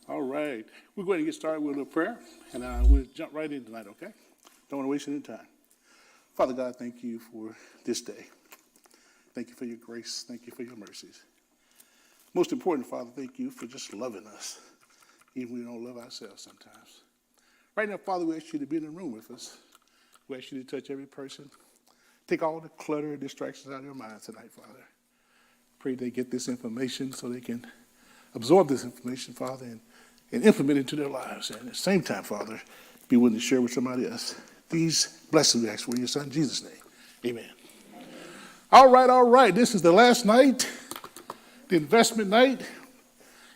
All right. We're going to get started with a little prayer, and we'll jump right in tonight, okay? Don't want to waste any time. Father God, thank you for this day. Thank you for your grace. Thank you for your mercies. Most important, Father, thank you for just loving us, even when we don't love ourselves sometimes. Right now, Father, we ask you to be in the room with us. We ask you to touch every person. Take all the clutter and distractions out of their minds tonight, Father. Pray they get this information so they can absorb this information, Father, and implement it into their lives. And at the same time, Father, be willing to share with somebody else. These blessings we ask for in your Son, Jesus' name. Amen. All right. This is the last night, the investment night.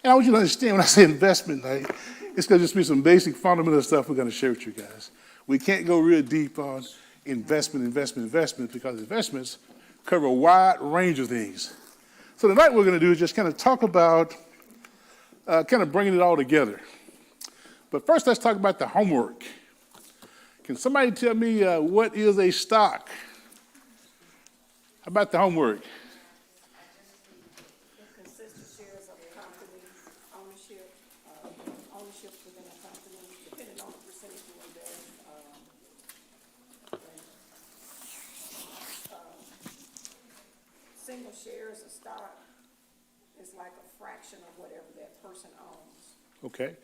And I want you to understand when I say investment night, it's going to just be some basic fundamental stuff we're going to share with you guys. We can't go real deep on investment, because investments cover a wide range of things. So tonight we're going to do is just kind of talk about kind of bringing it all together. But first, let's talk about the homework. Can somebody tell me what is a stock? How about the homework? It consists of shares of a company, ownership within a company, depending on the percentage you invest. Single shares of stock is like a fraction of whatever that person owns. Okay.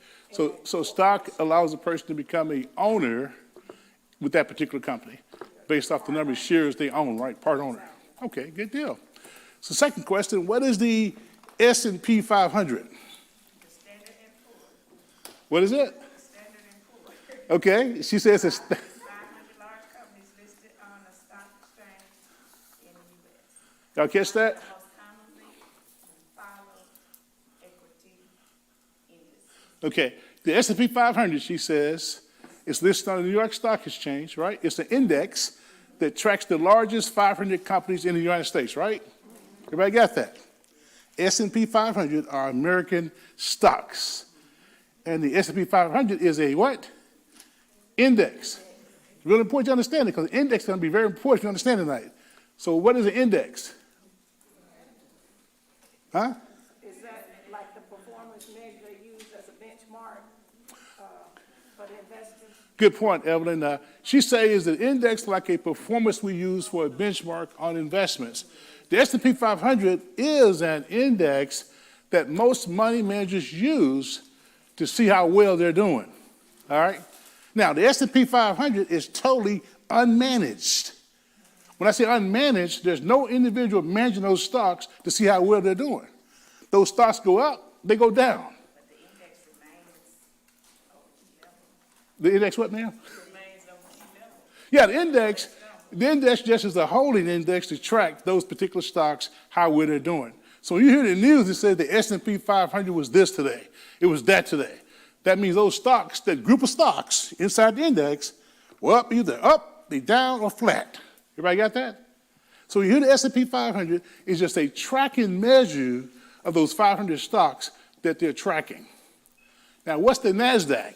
So stock allows a person to become a owner with that particular company based off the number of shares they own, right? Part owner. Okay, good deal. So second question, what is the S&P 500? What is it? Okay, she says it's 500 large companies listed on the stock exchange in the U.S. y'all catch that? Most commonly followed equity indices. Okay, the S&P 500, she says, is listed on the New York Stock Exchange, right? It's an index that tracks the largest 500 companies in the United States, right? Everybody got that? S&P 500 are American stocks. And the S&P 500 is a what? Index. It's really important to understand it because the index is going to be very important to understand tonight. So what is an index? Huh? Is that like the performance measure they use as a benchmark for the investors? Good point, Evelyn. She says that index like a performance we use for a benchmark on investments. The S&P 500 is an index that most money managers use to see how well they're doing. All right? Now, the S&P 500 is totally unmanaged. When I say unmanaged, there's no individual managing those stocks to see how well they're doing. Those stocks go up, they go down. The index what, ma'am? Yeah, the index just is a holding index to track those particular stocks, how well they're doing. So when you hear the news, it says the S&P 500 was this today. It was that today. That means those stocks, that group of stocks inside the index, were up, either up, they down, or flat. Everybody got that? So you hear the S&P 500 is just a tracking measure of those 500 stocks that they're tracking. Now, what's the NASDAQ?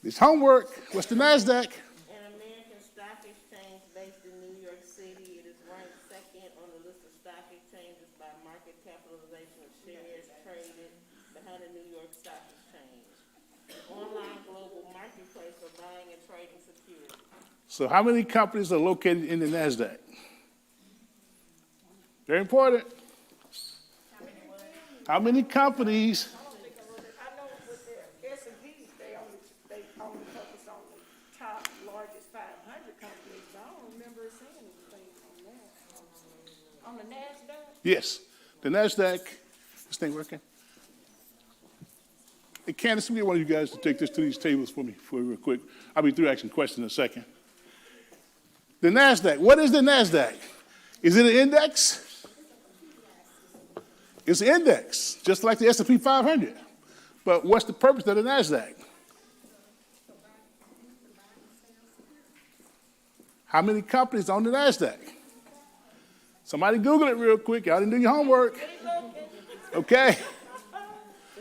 It's homework. What's the NASDAQ? An American stock exchange based in New York City. It is ranked second on the list of stock exchanges by market capitalization of shares traded behind the New York Stock Exchange. Online global marketplace for buying and trading securities. So how many companies are located in the NASDAQ? Very important. How many companies? I know with the S&Ps, they only focus on the top largest 500 companies. I don't remember seeing anything on that. On the NASDAQ? Yes. The NASDAQ, this thing working? Hey, Candace, we get one of you guys to take this to these tables for me real quick. I'll be through asking questions in a second. The NASDAQ, what is the NASDAQ? Is it an index? It's an index, just like the S&P 500. But what's the purpose of the NASDAQ? How many companies on the NASDAQ? Somebody Google it real quick. Y'all didn't do your homework. Okay. Is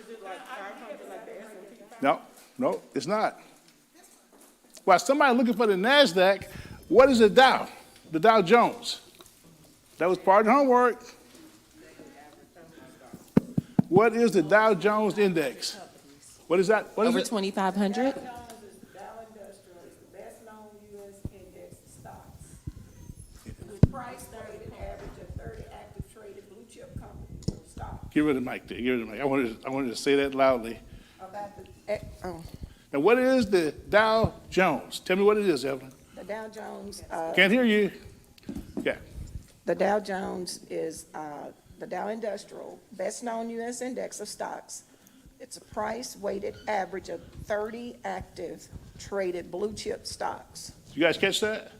it like 500 like the S&P? No, it's not. While somebody looking for the NASDAQ, what is the Dow? The Dow Jones. That was part of the homework. What is the Dow Jones Index? What is that? What is Over it? 2,500? Dow Jones Industrial is the best-known U.S. index of stocks. With price weighted average of 30 active traded blue chip company stocks. Give her the mic there. Give her the mic. I wanted to say that loudly. About Now, what is the Dow Jones? Tell me what it is, Evelyn. the Dow Jones, Can't hear you. Yeah. the Dow Jones is the Dow Industrial, best-known U.S. index of stocks. It's a price-weighted average of 30 active traded blue chip stocks. You guys catch that?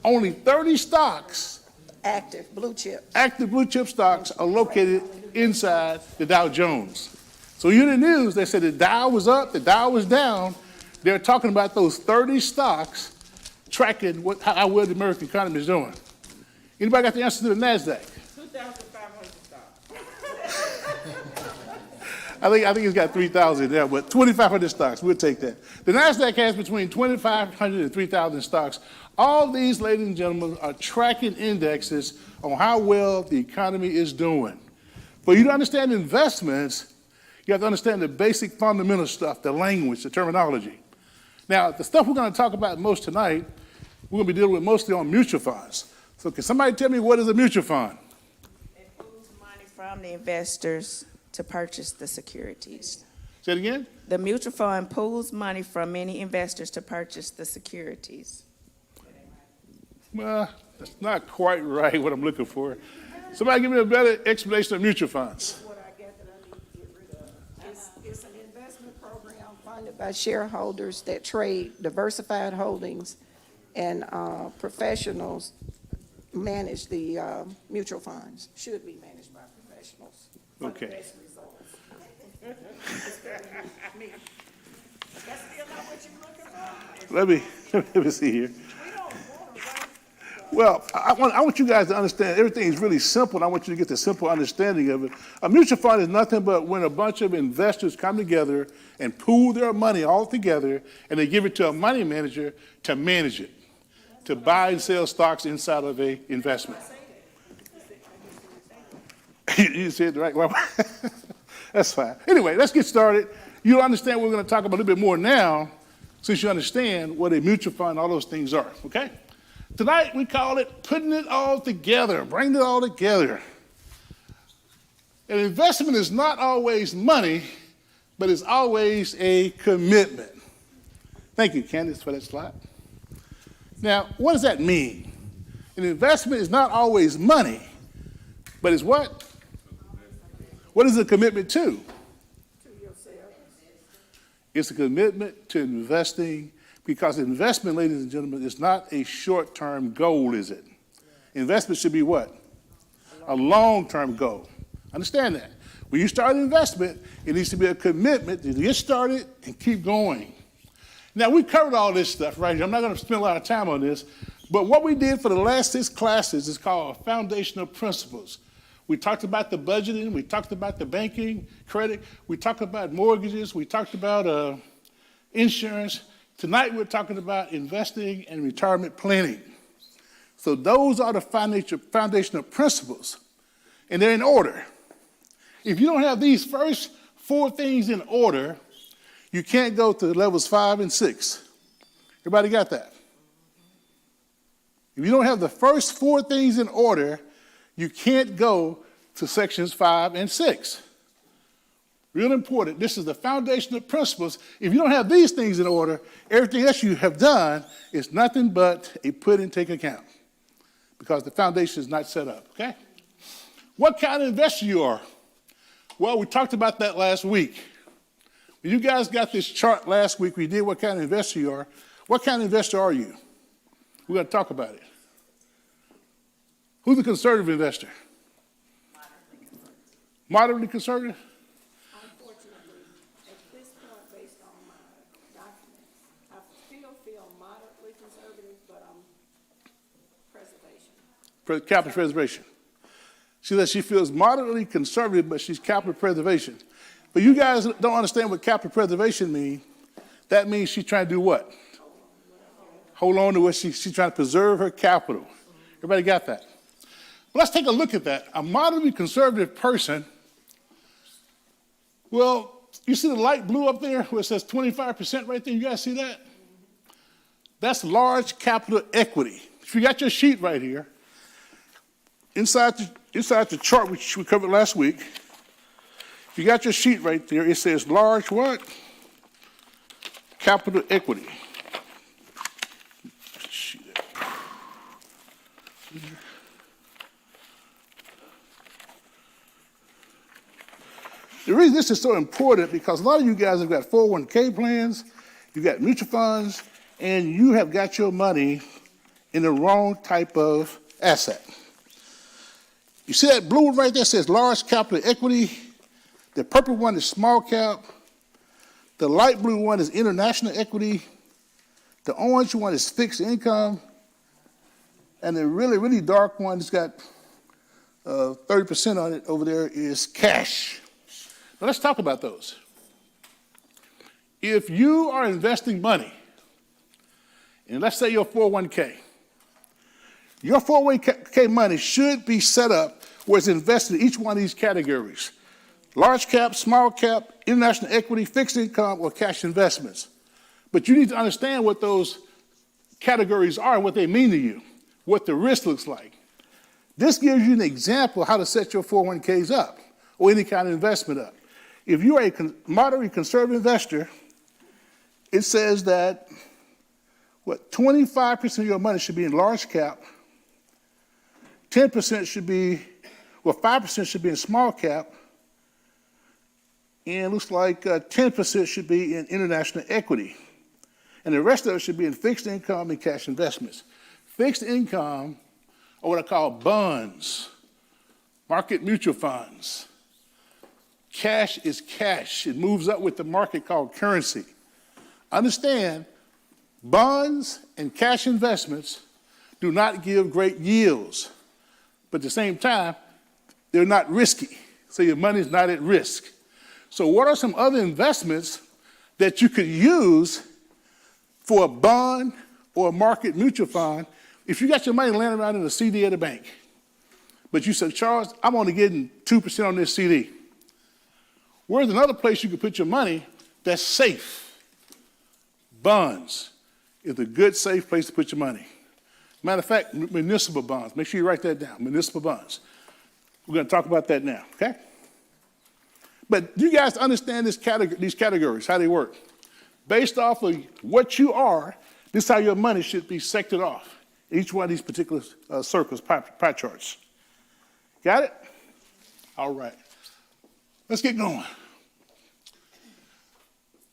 only 30 stocks, Active, blue chip. active blue chip stocks, are located inside the Dow Jones. So you in the news, they said the Dow was up, the Dow was down. They're talking about those 30 stocks tracking how well the American economy is doing. Anybody got the answer to the NASDAQ? 2,500 stocks. I think it's got 3,000 there, but 2,500 stocks, we'll take that. The NASDAQ has between 2,500 and 3,000 stocks. All these, ladies and gentlemen, are tracking indexes on how well the economy is doing. For you to understand investments, you have to understand the basic fundamental stuff, the language, the terminology. Now, the stuff we're going to talk about most tonight, we're going to be dealing with mostly on mutual funds. So can somebody tell me what is a mutual fund? It pulls money from the investors to purchase the securities. Say it again? The mutual fund pools money from many investors to purchase the securities. Well, that's not quite right what I'm looking for. Somebody give me a better explanation of mutual funds. What I get that I need to get rid of. It's an investment program funded by shareholders that trade diversified holdings, and professionals manage the mutual funds. Should be managed by professionals. For the Okay. best results. I mean, that's still not what you're looking for? Let me see here. We don't want to write. Well, I want you guys to understand everything is really simple, and I want you to get the simple understanding of it. A mutual fund is nothing but when a bunch of investors come together and pool their money all together, and they give it to a money manager to manage it, to buy and sell stocks inside of a investment. You said it the right way. That's fine. Anyway, let's get started. You'll understand what we're going to talk about a little bit more now, since you understand what a mutual fund and all those things are, okay? Tonight, we call it putting it all together, bringing it all together. An investment is not always money, but it's always a commitment. Thank you, Candace, for that slide. Now, what does that mean? An investment is not always money, but it's what? What is a commitment to? To yourself. It's a commitment to investing, because investment, ladies and gentlemen, is not a short-term goal, is it? Investment should be what? A long-term goal. Understand that. When you start an investment, it needs to be a commitment to get started and keep going. Now, we covered all this stuff right here. I'm not going to spend a lot of time on this, but what we did for the last 6 classes is called Foundational Principles. We talked about the budgeting, we talked about the banking, credit, we talked about mortgages, we talked about insurance. Tonight, we're talking about investing and retirement planning. So those are the foundational principles, and they're in order. If you don't have these first 4 things in order, you can't go to levels 5 and 6. Everybody got that? If you don't have the first 4 things in order, you can't go to sections 5 and 6. Real important. This is the foundational principles. If you don't have these things in order, everything else you have done is nothing but a put and take account, because the foundation is not set up, okay? What kind of investor you are? Well, we talked about that last week. When you guys got this chart last week, we did what kind of investor you are. What kind of investor are you? We're going to talk about it. Who's a conservative investor? Moderately conservative? Unfortunately, at this point, based on my documents, I still feel moderately conservative, but I'm preservation. Capital preservation. She says she feels moderately conservative, but she's capital preservation. But you guys don't understand what capital preservation means. That means she's trying to do what? Hold on to what she's trying to preserve her capital. Everybody got that? Well, let's take a look at that. A moderately conservative person, well, you see the light blue up there where it says 25% right there? You guys see that? That's large capital equity. If you got your sheet right here, inside the chart which we covered last week, if you got your sheet right there, it says large what? Capital equity. The reason this is so important, because a lot of you guys have got 401k plans, you've got mutual funds, and you have got your money in the wrong type of asset. You see that blue one right there says large capital equity. The purple one is small cap. The light blue one is international equity. The orange one is fixed income. And the really, really dark one that's got 30% on it over there is cash. Now let's talk about those. If you are investing money, and let's say your 401k, your 401k money should be set up where it's invested in each one of these categories: large cap, small cap, international equity, fixed income, or cash investments. But you need to understand what those categories are and what they mean to you, what the risk looks like. This gives you an example of how to set your 401ks up or any kind of investment up. If you're a moderately conservative investor, it says that 25% of your money should be in large cap, 10% should be, 5% should be in small cap, and it looks like 10% should be in international equity. And the rest of it should be in fixed income and cash investments. Fixed income are what I call bonds, market mutual funds. Cash is cash. It moves up with the market called currency. Understand, bonds and cash investments do not give great yields, but at the same time, they're not risky, so your money's not at risk. So what are some other investments that you could use for a bond or a market mutual fund if you got your money laying around in a CD at a bank? But you said, Charles, I'm only getting 2% on this CD. Where's another place you could put your money that's safe? Bonds is a good, safe place to put your money. Matter of fact, municipal bonds. Make sure you write that down, municipal bonds. We're going to talk about that now, okay? But you guys understand these categories, how they work. Based off of what you are, this is how your money should be sectored off. Each one of these particular circles, pie charts. Got it? All right. Let's get going.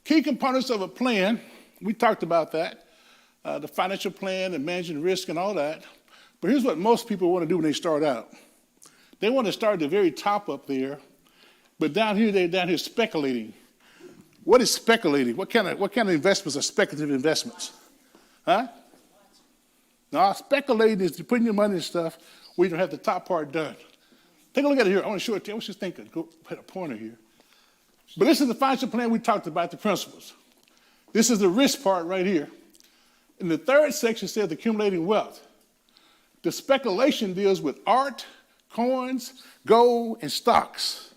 Key components of a plan, we talked about that. The financial plan and managing risk and all that. But here's what most people want to do when they start out. They want to start at the very top up there, but down here, they're down here speculating. What is speculating? What kind of investments are speculative investments? Huh? No, speculating is putting your money in stuff where you don't have the top part done. Take a look at it here. I want to show it to you. I was just thinking, go put a pointer here. But this is the financial plan we talked about, the principles. This is the risk part right here. And the third section says accumulating wealth. The speculation deals with art, coins, gold, and stocks.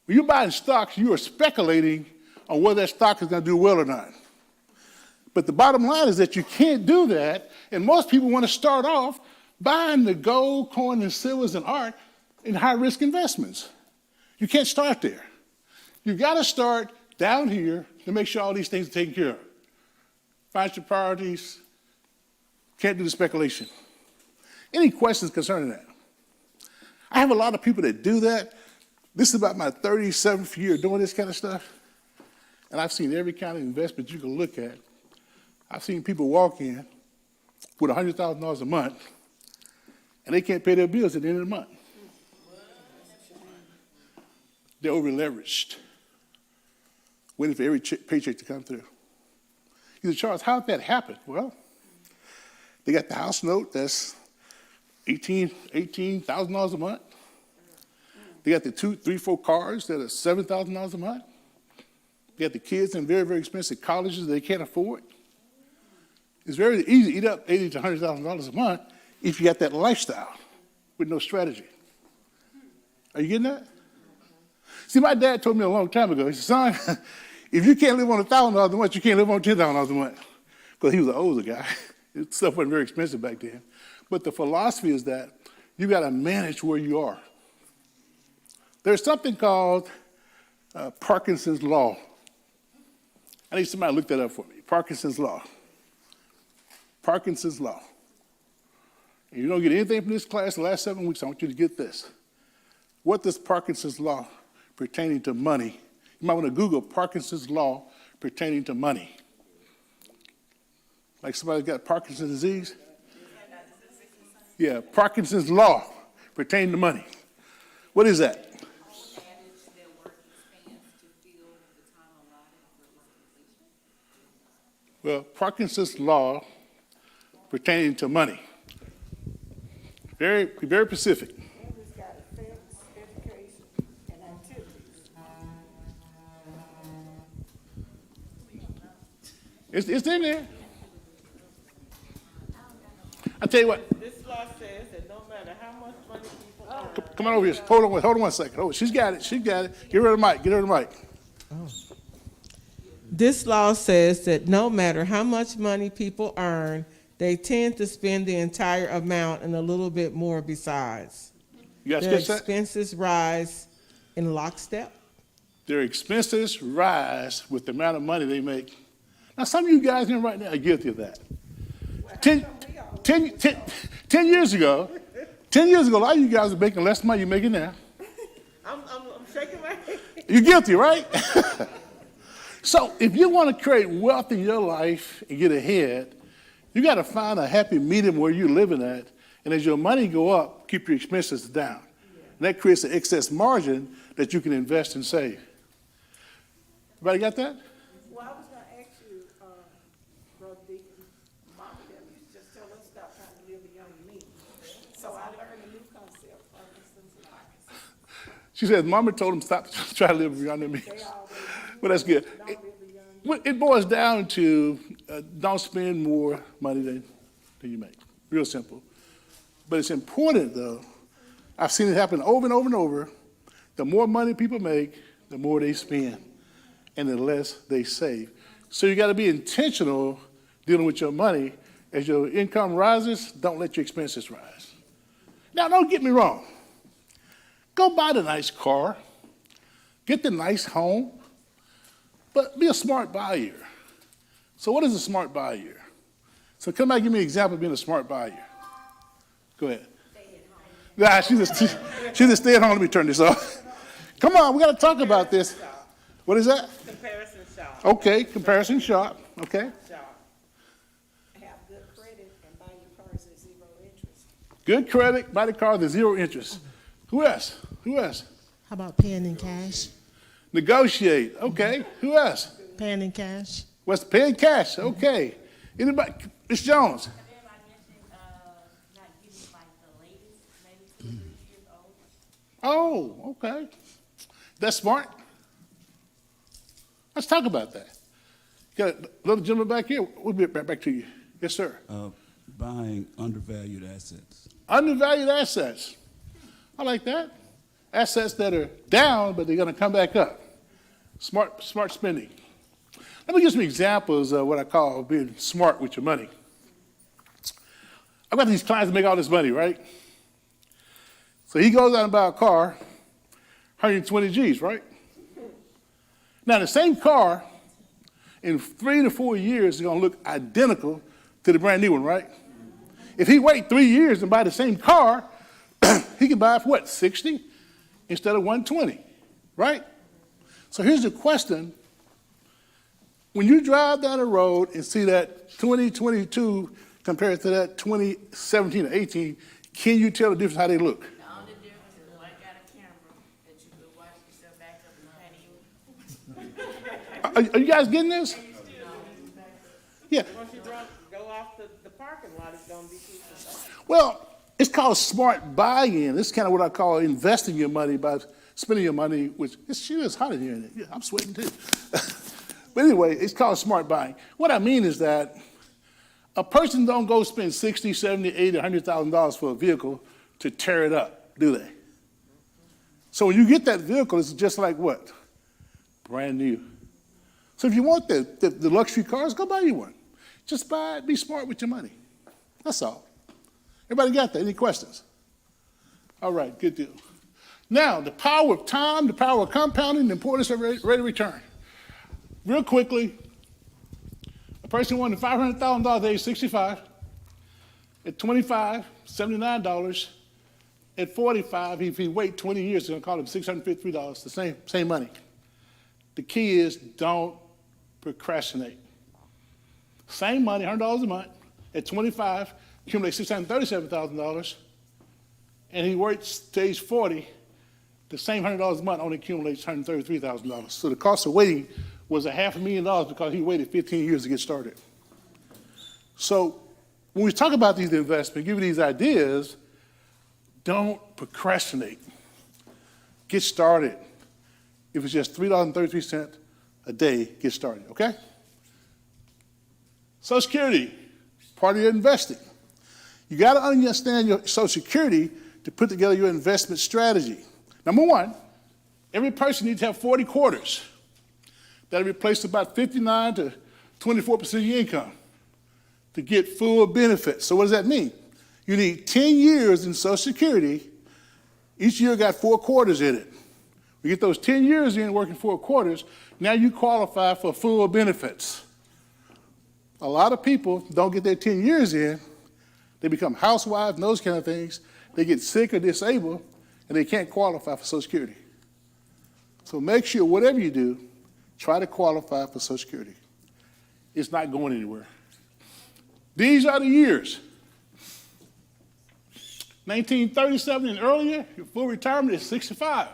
When you're buying stocks, you are speculating on whether that stock is going to do well or not. But the bottom line is that you can't do that, and most people want to start off buying the gold, coin, and silvers and art in high-risk investments. You can't start there. You've got to start down here to make sure all these things are taken care of. Financial priorities, can't do the speculation. Any questions concerning that? I have a lot of people that do that. This is about my 37th year doing this kind of stuff. And I've seen every kind of investment you can look at. I've seen people walk in with $100,000 a month, and they can't pay their bills at the end of the month. They're over-leveraged, waiting for every paycheck to come through. You say, Charles, how did that happen? Well, they got the house note that's $18,000 a month. They got the 2, 3, 4 cars that are $7,000 a month. They got the kids in very, very expensive colleges that they can't afford. It's very easy to eat up $80,000 to $100,000 a month if you got that lifestyle with no strategy. Are you getting that? See, my dad told me a long time ago, he said, son, if you can't live on $1,000 a month, you can't live on $10,000 a month. Because he was an older guy. Stuff wasn't very expensive back then. But the philosophy is that you got to manage where you are. There's something called Parkinson's Law. I need somebody to look that up for me. Parkinson's Law. Parkinson's Law. And you don't get anything from this class the last 7 weeks, I want you to get this. What does Parkinson's Law pertaining to money? You might want to Google Parkinson's Law pertaining to money. Like somebody's got Parkinson's disease? Yeah, Parkinson's law pertaining to money. What is that? Well, Parkinson's law pertaining to money. Very, very specific. And it's got effects, education, and activities. It's in there. I tell you what, This law says that no matter how much money people earn. come on over here. Hold on one second. Oh, she's got it. Get rid of the mic. Get rid of the mic. This law says that no matter how much money people earn, they tend to spend the entire amount and a little bit more besides. You guys Their catch that? expenses rise in lockstep. Their expenses rise with the amount of money they make. Now, some of you guys in right now are guilty of that. 10 years ago, a lot of you guys are making less money you're making now. I'm shaking my head. You're guilty, right? So if you want to create wealth in your life and get ahead, you got to find a happy medium where you're living at. And as your money go up, keep your expenses down. And that creates an excess margin that you can invest and save. Everybody got that? Well, I was gonna ask you, Brother Deacon, Mama, them used to just tell us stop trying to live beyond your means. So I learned a new concept, Parkinson's law. She said, Mama told them stop trying to live beyond their means. They always, Well, that's good. don't live beyond. It boils down to don't spend more money than you make. Real simple. But it's important, though. I've seen it happen over and over and over. The more money people make, the more they spend, and the less they save. So you got to be intentional dealing with your money. As your income rises, don't let your expenses rise. Now, don't get me wrong. Go buy the nice car, get the nice home, but be a smart buyer. So what is a smart buyer? So come back and give me an example of being a smart buyer. Go ahead. Nah, she's just stay at home. Let me turn this off. Come on, we got to talk about this. What is that? Comparison shop. Okay, comparison shop. Okay. Shop. Have good credit and buy your cars at 0 interest. Good credit, buy the car with 0 interest. Who else? Who else? How about paying in cash? Negotiate. Okay. Who else? Paying in cash? What's paying cash? Okay. Anybody? Ms. Jones. Everybody mentioned, not getting like the latest, maybe 2 or 3 years old. Oh, okay. That's smart. Let's talk about that. Got a little gentleman back here. We'll be right back to you. Yes, sir. Buying undervalued assets. Undervalued assets. I like that. Assets that are down, but they're going to come back up. Smart spending. Let me give some examples of what I call being smart with your money. I've got these clients that make all this money, right? So he goes out and buys a car, 120 G's, right? Now, the same car in 3 to 4 years is going to look identical to the brand new one, right? If he wait 3 years and buy the same car, he can buy it for what, 60 instead of 120, right? So here's the question. When you drive down the road and see that 2022 compared to that 2017 or 18, can you tell the difference how they look? The only difference is one got a camera that you could watch yourself back up and honey. Are you guys getting this? Yeah. Once you go off the parking lot, it's gonna be cheaper. Well, it's called smart buy-in. This is kind of what I call investing your money by spending your money, which it's hot in here. Isn't it? Yeah, I'm sweating too. But anyway, it's called smart buying. What I mean is that a person don't go spend $60, $70, $80, $100,000 for a vehicle to tear it up, do they? So when you get that vehicle, it's just like what? Brand new. So if you want the luxury cars, go buy you one. Just buy it, be smart with your money. That's all. Everybody got that? Any questions? All right, good deal. Now, the power of time, the power of compounding, the importance of rate of return. Real quickly, a person wanted $500,000 at age 65. At 25, $79. At 45, if he wait 20 years, it's going to cost him $653, the same money. The key is don't procrastinate. Same money, $100 a month. At 25, accumulates $637,000, and he works to age 40, the same $100 a month only accumulates $133,000. So the cost of waiting was $500,000 because he waited 15 years to get started. So when we talk about these investments, give you these ideas, don't procrastinate. Get started. If it's just $3.33 a day, get started, okay? Social Security, part of your investing. You got to understand your Social Security to put together your investment strategy. Number one, every person needs to have 40 quarters. That'll replace about 59 to 24% of your income to get full benefits. So what does that mean? You need 10 years in Social Security. Each year got 4 quarters in it. You get those 10 years in working 4 quarters, now you qualify for full benefits. A lot of people don't get their 10 years in. They become housewives and those kind of things. They get sick or disabled, and they can't qualify for Social Security. So make sure whatever you do, try to qualify for Social Security. It's not going anywhere. These are the years. 1937 and earlier, your full retirement is 65.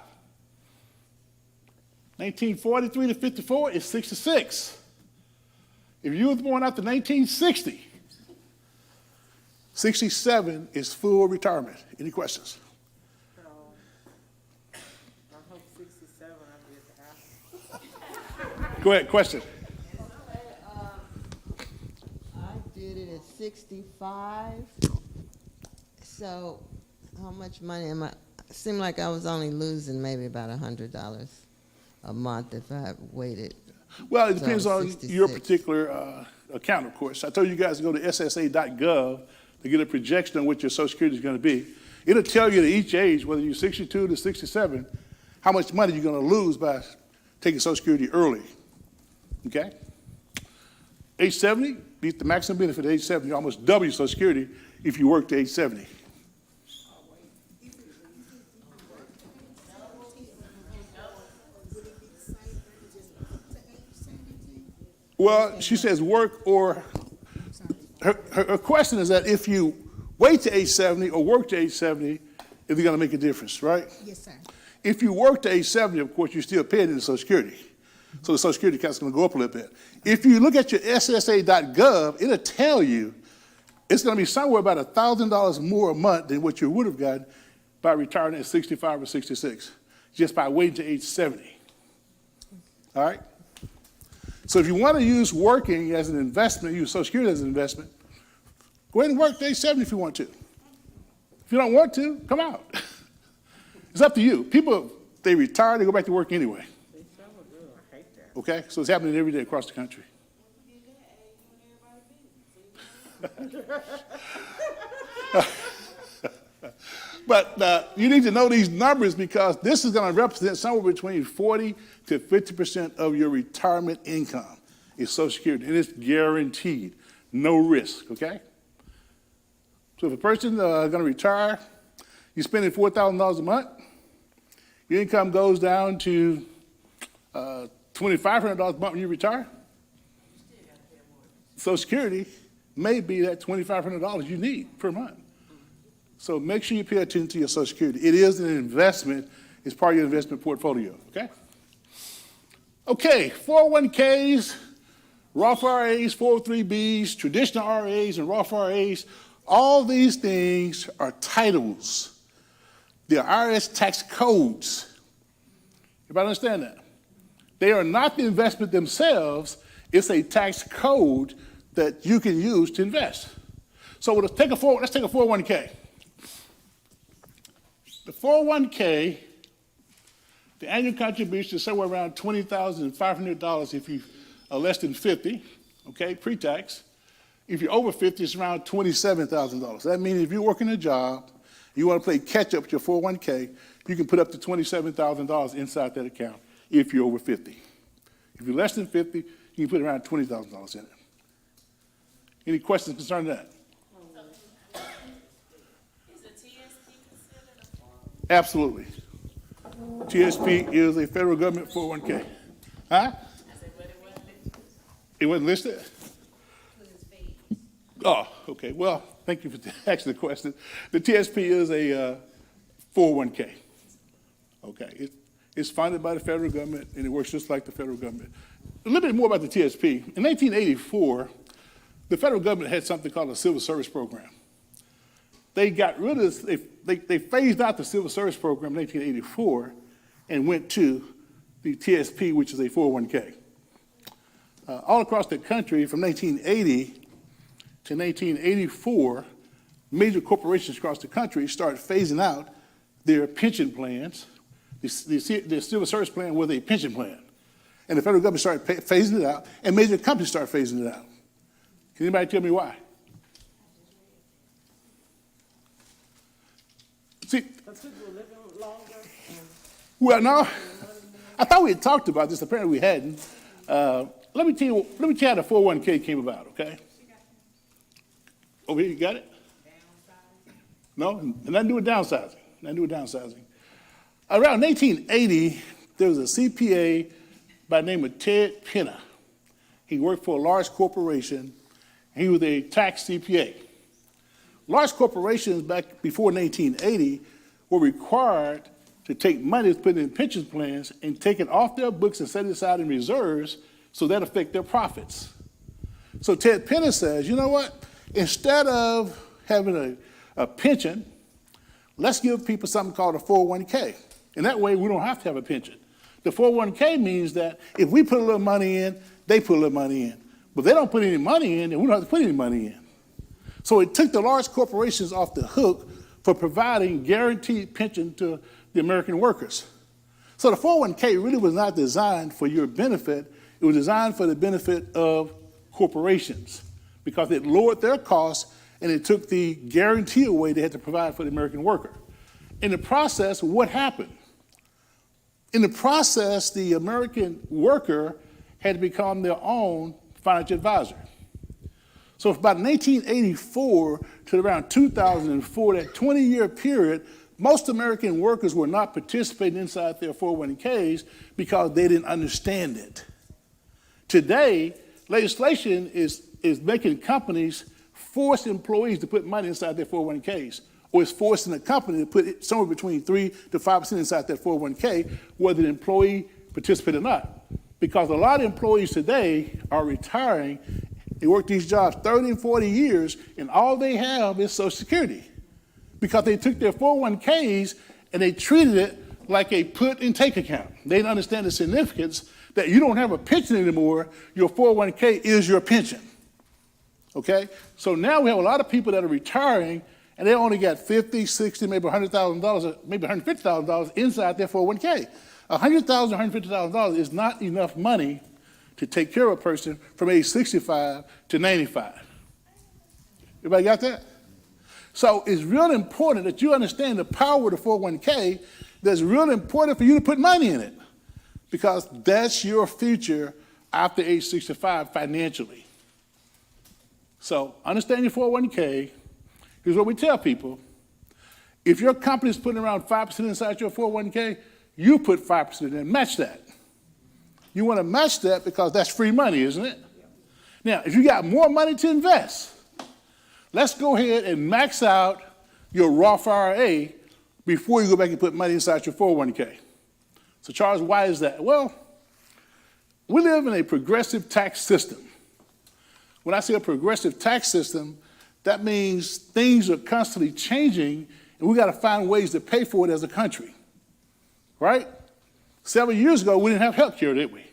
1943 to 54 is 66. If you was born after 1960, 67 is full retirement. Any questions? I hope 67 I'll be at the house. Go ahead, question. I did it at 65. So how much money am I? It seemed like I was only losing maybe about $100 a month if I waited. Well, it depends So, on 66. your particular account, of course. I told you guys to go to ssa.gov to get a projection on what your Social Security is going to be. It'll tell you at each age, whether you're 62 to 67, how much money you're going to lose by taking Social Security early. Okay? Age 70, beat the maximum benefit at age 70. You almost double your Social Security if you work to age 70. Well, she says work or, her question is that if you wait to age 70 or work to age 70, is it going to make a difference, right? Yes, sir. If you work to age 70, of course, you're still paying into Social Security. So the Social Security account is going to go up a little bit. If you look at your ssa.gov, it'll tell you it's going to be somewhere about $1,000 more a month than what you would have gotten by retiring at 65 or 66, just by waiting to age 70. All right? So if you want to use working as an investment, use Social Security as an investment, go ahead and work to age 70 if you want to. If you don't want to, come out. It's up to you. People, they retire, they go back to work anyway. Okay? So it's happening every day across the country. But you need to know these numbers because this is going to represent somewhere between 40 to 50% of your retirement income is Social Security, and it's guaranteed, no risk, okay? So if a person going to retire, you're spending $4,000 a month, your income goes down to $2,500 a month when you retire. Social Security may be that $2,500 you need per month. So make sure you pay attention to your Social Security. It is an investment. It's part of your investment portfolio, okay? Okay, 401ks, Roth IRAs, 403bs, traditional RAs, and Roth IRAs, all these things are titles. They're IRS tax codes. Everybody understand that? They are not the investment themselves. It's a tax code that you can use to invest. So let's take a 401k. The 401k, the annual contribution is somewhere around $20,500 if you are less than 50, okay, pre-tax. If you're over 50, it's around $27,000. That means if you're working a job, you want to play catch-up with your 401k, you can put up to $27,000 inside that account if you're over 50. If you're less than 50, you can put around $20,000 in it. Any questions concerning that? Absolutely. TSP is a federal government 401k. Huh? It wasn't listed? Oh, okay. Well, Thank you for asking the question. The TSP is a 401k. Okay, it's funded by the federal government, and it works just like the federal government. A little bit more about the TSP. In 1984, the federal government had something called a civil service program. They got rid of this, they phased out the civil service program in 1984 and went to the TSP, which is a 401k. All across the country, from 1980 to 1984, major corporations across the country started phasing out their pension plans. The civil service plan was a pension plan. And the federal government started phasing it out, and major companies started phasing it out. Can anybody tell me why? See, Because people are living longer. well, no, I thought we had talked about this. Apparently, we hadn't. Let me tell you how the 401k came about. Okay. Over here, you got it. No, nothing to do with downsizing. Nothing to do with downsizing. Around 1980, there was a CPA by the name of Ted Penna. He worked for a large corporation. He was a tax CPA. Large corporations back before 1980 were required to take money that's put in pension plans and take it off their books and set it aside in reserves so that affect their profits. So Ted Penna says, you know what? Instead of having a pension, let's give people something called a 401k. And that way we don't have to have a pension. The 401k means that if we put a little money in, they put a little money in. But they don't put any money in, and we don't have to put any money in. So it took the large corporations off the hook for providing guaranteed pension to the American workers. So the 401k really was not designed for your benefit. It was designed for the benefit of corporations because it lowered their costs and it took the guarantee away they had to provide for the American worker. In the process, what happened? In the process, the American worker had to become their own financial advisor. So from about 1984 to around 2004, that 20-year period, most American workers were not participating inside their 401ks because they didn't understand it. Today, legislation is making companies force employees to put money inside their 401ks, or it's forcing a company to put somewhere between 3 to 5% inside their 401k, whether the employee participates or not. Because a lot of employees today are retiring. They work these jobs 30 and 40 years, and all they have is Social Security. Because they took their 401ks and they treated it like a put and take account. They didn't understand the significance that you don't have a pension anymore. Your 401k is your pension. Okay? So now we have a lot of people that are retiring, and they only got $50, $60, maybe $100,000, maybe $150,000 inside their 401k. $100,000, $150,000 is not enough money to take care of a person from age 65 to 95. Everybody got that? So it's really important that you understand the power of the 401k. That's really important for you to put money in it because that's your future after age 65 financially. So understand your 401k. Here's what we tell people. If your company is putting around 5% inside your 401k, you put 5% in and match that. You want to match that because that's free money, isn't it? Now, if you got more money to invest, let's go ahead and max out your Roth IRA before you go back and put money inside your 401k. So Charles, why is that? Well, we live in a progressive tax system. When I say a progressive tax system, that means things are constantly changing and we got to find ways to pay for it as a country, right? Several years ago, we didn't have health care, did we?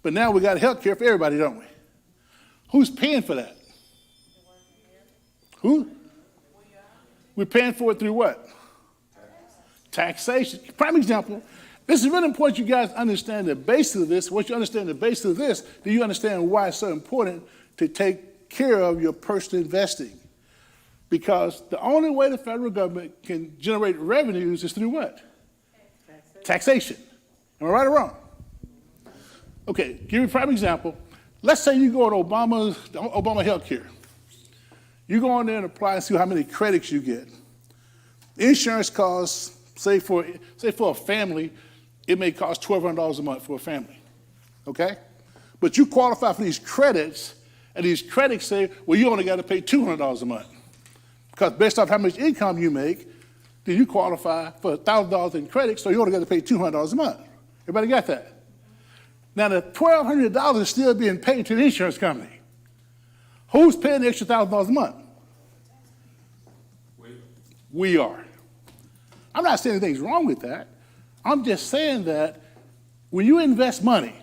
But now we got health care for everybody, don't we? Who's paying for that? Who? We're paying for it through what? Taxation. Prime example. This is really important you guys understand the basis of this. Once you understand the basis of this, do you understand why it's so important to take care of your personal investing? Because the only way the federal government can generate revenues is through what? Taxation. Am I right or wrong? Okay, give you a prime example. Let's say you go to Obama health care. You go on there and apply and see how many credits you get. Insurance costs, say for a family, it may cost $1,200 a month for a family, okay? But you qualify for these credits, And these credits say, well, you only got to pay $200 a month. Because based off how much income you make, then you qualify for $1,000 in credit, so you only got to pay $200 a month. Everybody got that? Now, the $1,200 is still being paid to the insurance company. Who's paying the extra $1,000 a month? We are. I'm not saying anything's wrong with that. I'm just saying that when you invest money,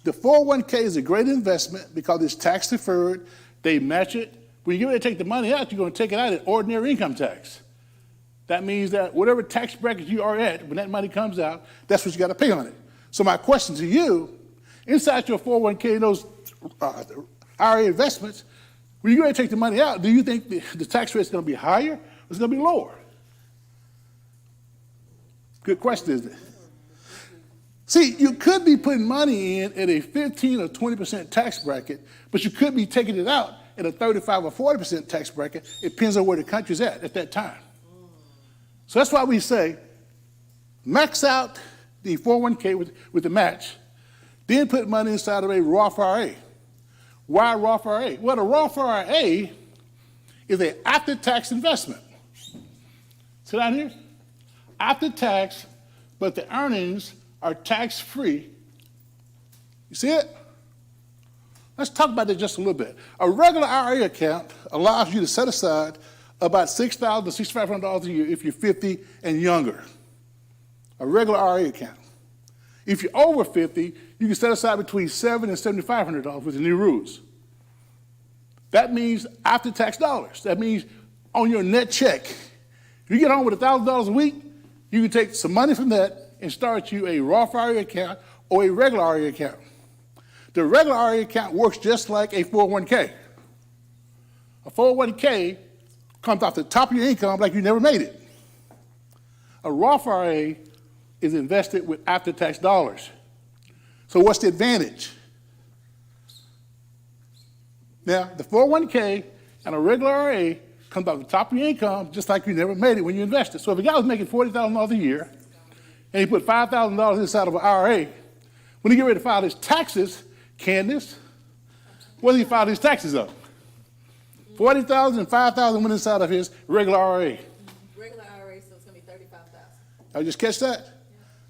the 401k is a great investment because it's tax deferred. They match it. When you get ready to take the money out, you're going to take it out at ordinary income tax. That means that whatever tax bracket you are at, when that money comes out, that's what you got to pay on it. So my question to you, inside your 401k, those IRA investments, when you're going to take the money out, do you think the tax rate is going to be higher or is it going to be lower? Good question, isn't it? See, you could be putting money in at a 15 or 20% tax bracket, but you could be taking it out at a 35 or 40% tax bracket. It depends on where the country's at that time. So that's why we say max out the 401k with the match, then put money inside of a Roth IRA. Why Roth IRA? Well, the Roth IRA is an after-tax investment. See down here? After tax, but the earnings are tax-free. You see it? Let's talk about that just a little bit. A regular IRA account allows you to set aside about $6,000 to $6,500 a year if you're 50 and younger. A regular IRA account. If you're over 50, you can set aside between $700 and $7,500 with the new rules. That means after-tax dollars. That means on your net check. If you get home with $1,000 a week, you can take some money from that and start you a Roth IRA account or a regular IRA account. The regular IRA account works just like a 401k. A 401k comes off the top of your income like you never made it. A Roth IRA is invested with after-tax dollars. So what's the advantage? Now, the 401k and a regular IRA comes off the top of your income just like you never made it when you invested. So if a guy was making $40,000 a year and he put $5,000 inside of an IRA, when he get ready to file his taxes, Candace, what did he file his taxes of? $40,000 and $5,000 went inside of his regular IRA. Regular IRA, so it's gonna be $35,000. I just catch that? Yeah.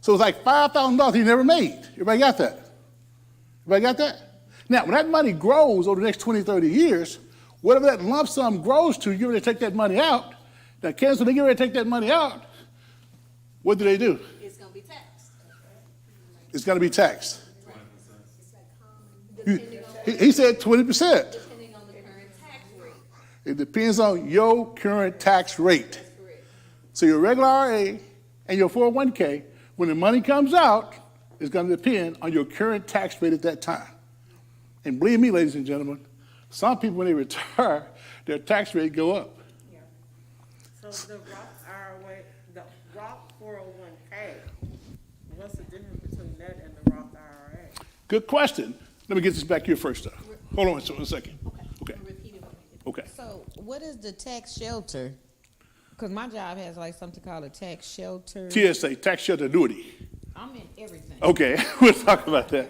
So it's like $5,000 he never made. Everybody got that? Everybody got that? Now, when that money grows over the next 20, 30 years, whatever that lump sum grows to, you get ready to take that money out. Now, Candace, when they get ready to take that money out, what do? It's gonna be taxed. It's going to be taxed. He said 20%. Depending on the current tax rate. It depends on your current tax rate. That's correct. So your regular IRA and your 401k, when the money comes out, is going to depend on your current tax rate at that time. And believe me, ladies and gentlemen, some people, when they retire, their tax rate go up. So the Roth IRA, the Roth 401k, what's the difference between that and the Roth IRA? Good question. Let me get this back here first, though. Hold on a second. Okay. Okay. So what is the tax shelter? Because my job has like something called a tax shelter. TSA, tax shelter annuity. I'm in everything. Okay, we'll talk about that.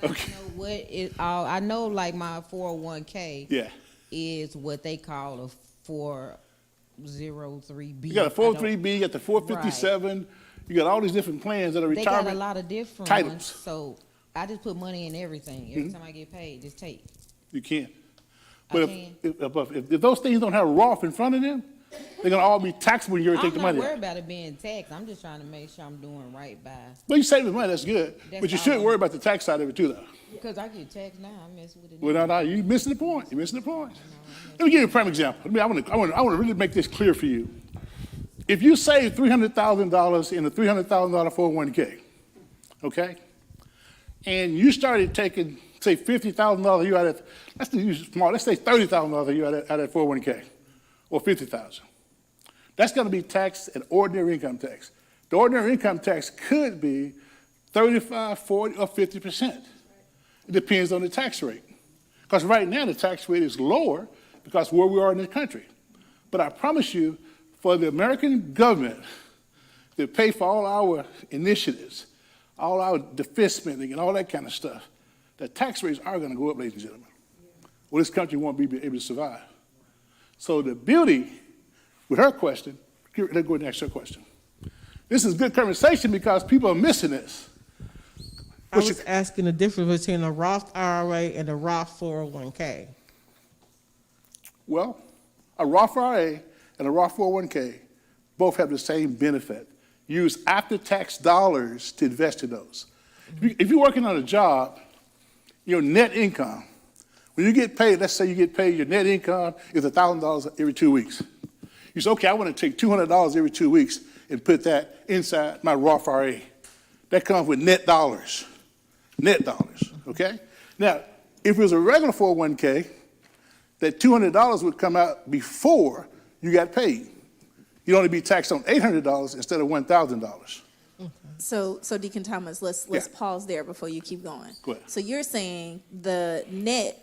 Okay. I know what it all. I know like my 401k. Yeah. Is what they call a 403B. You got a 403B, you got the 457, you got all these different plans that are They retirement. got a lot of different titles. ones. So I just put money in everything. Every time I get paid, just take. You can. I But can. if those things don't have Roth in front of them, they're going to all be taxable when you take I'm the not money worried out. about it being taxed. I'm just trying to make sure I'm doing right by. Well, you saving money, that's good. That's But you all. shouldn't worry about the tax side of it, too, though. Because I get taxed now, I mess with it. Well, no, you're missing the point. You're missing the point. Let me give you a prime example. I want to really make this clear for you. If you save $300,000 in a $300,000 401k, okay, and you started taking, say, $50,000 a year out of, let's use small, let's say $30,000 a year out of that 401k, or $50,000. That's going to be taxed at ordinary income tax. The ordinary income tax could be 35, 40, or 50%. It depends on the tax rate. Because right now the tax rate is lower because where we are in the country. But I promise you, for the American government to pay for all our initiatives, all our defense spending and all that kind of stuff, the tax rates are going to go up, ladies and gentlemen. well, this country won't be able to survive. So the beauty with her question, let's go ahead and ask her question. This is good conversation because people are missing this. I was asking the difference between a Roth IRA and a Roth 401k. Well, a Roth IRA and a Roth 401k both have the same benefit. Use after-tax dollars to invest in those. If you're working on a job, your net income, when you get paid, let's say you get paid, your net income is $1,000 every 2 weeks. You say, okay, I want to take $200 every 2 weeks and put that inside my Roth IRA. That comes with net dollars, okay? Now, if it was a regular 401k, that $200 would come out before you got paid. You'd only be taxed on $800 instead of $1,000. So Deacon Thomas, let's Yeah. pause there before you keep going. Go ahead. So you're saying the net,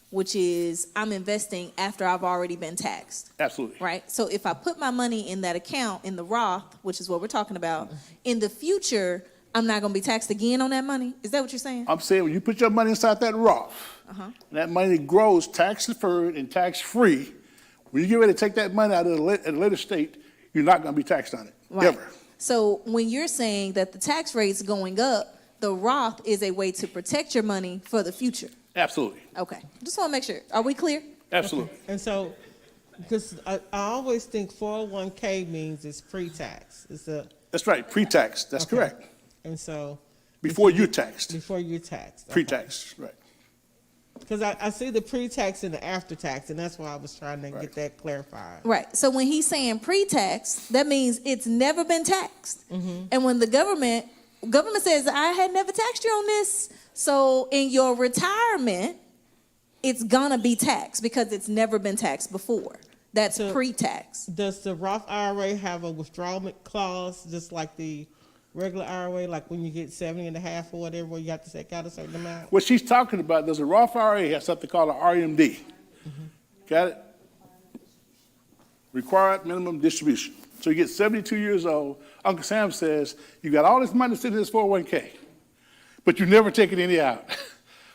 which is I'm investing after I've already been taxed, Absolutely. right? So if I put my money in that account in the Roth, which is what we're talking about, in the future, I'm not going to be taxed again on that money? Is that what you're saying? I'm saying when you put your money inside that Roth, and that money grows tax-deferred and tax-free, when you get ready to take that money out at a later state, you're not going to be taxed on it, Right. ever. So when you're saying that the tax rate's going up, the Roth is a way to protect your money for the future. Absolutely, Okay, just want to make sure. Are we clear? absolutely. And so, because I always think 401k means it's pre-tax. It's a, That's right, pre-tax, that's Okay. correct. and so Before you're taxed, before you're taxed. pre-tax, right. Because I see the pre-tax and the after-tax, and that's why I was trying to Right. get that clarified. Right. So when he's saying pre-tax, that means it's never been taxed. And when the government says, I had never taxed you on this, so in your retirement, it's gonna be taxed because it's never been taxed before. That's So- pre-tax. Does the Roth IRA have a withdrawal clause, just like the regular IRA, like when you get 70 and a half or whatever, where you have to take out a certain amount? What she's talking about, does a Roth IRA have something called an RMD? Got it? Required minimum distribution. So you get 72 years old, Uncle Sam says, you got all this money sitting in this 401k, but you never taking any out.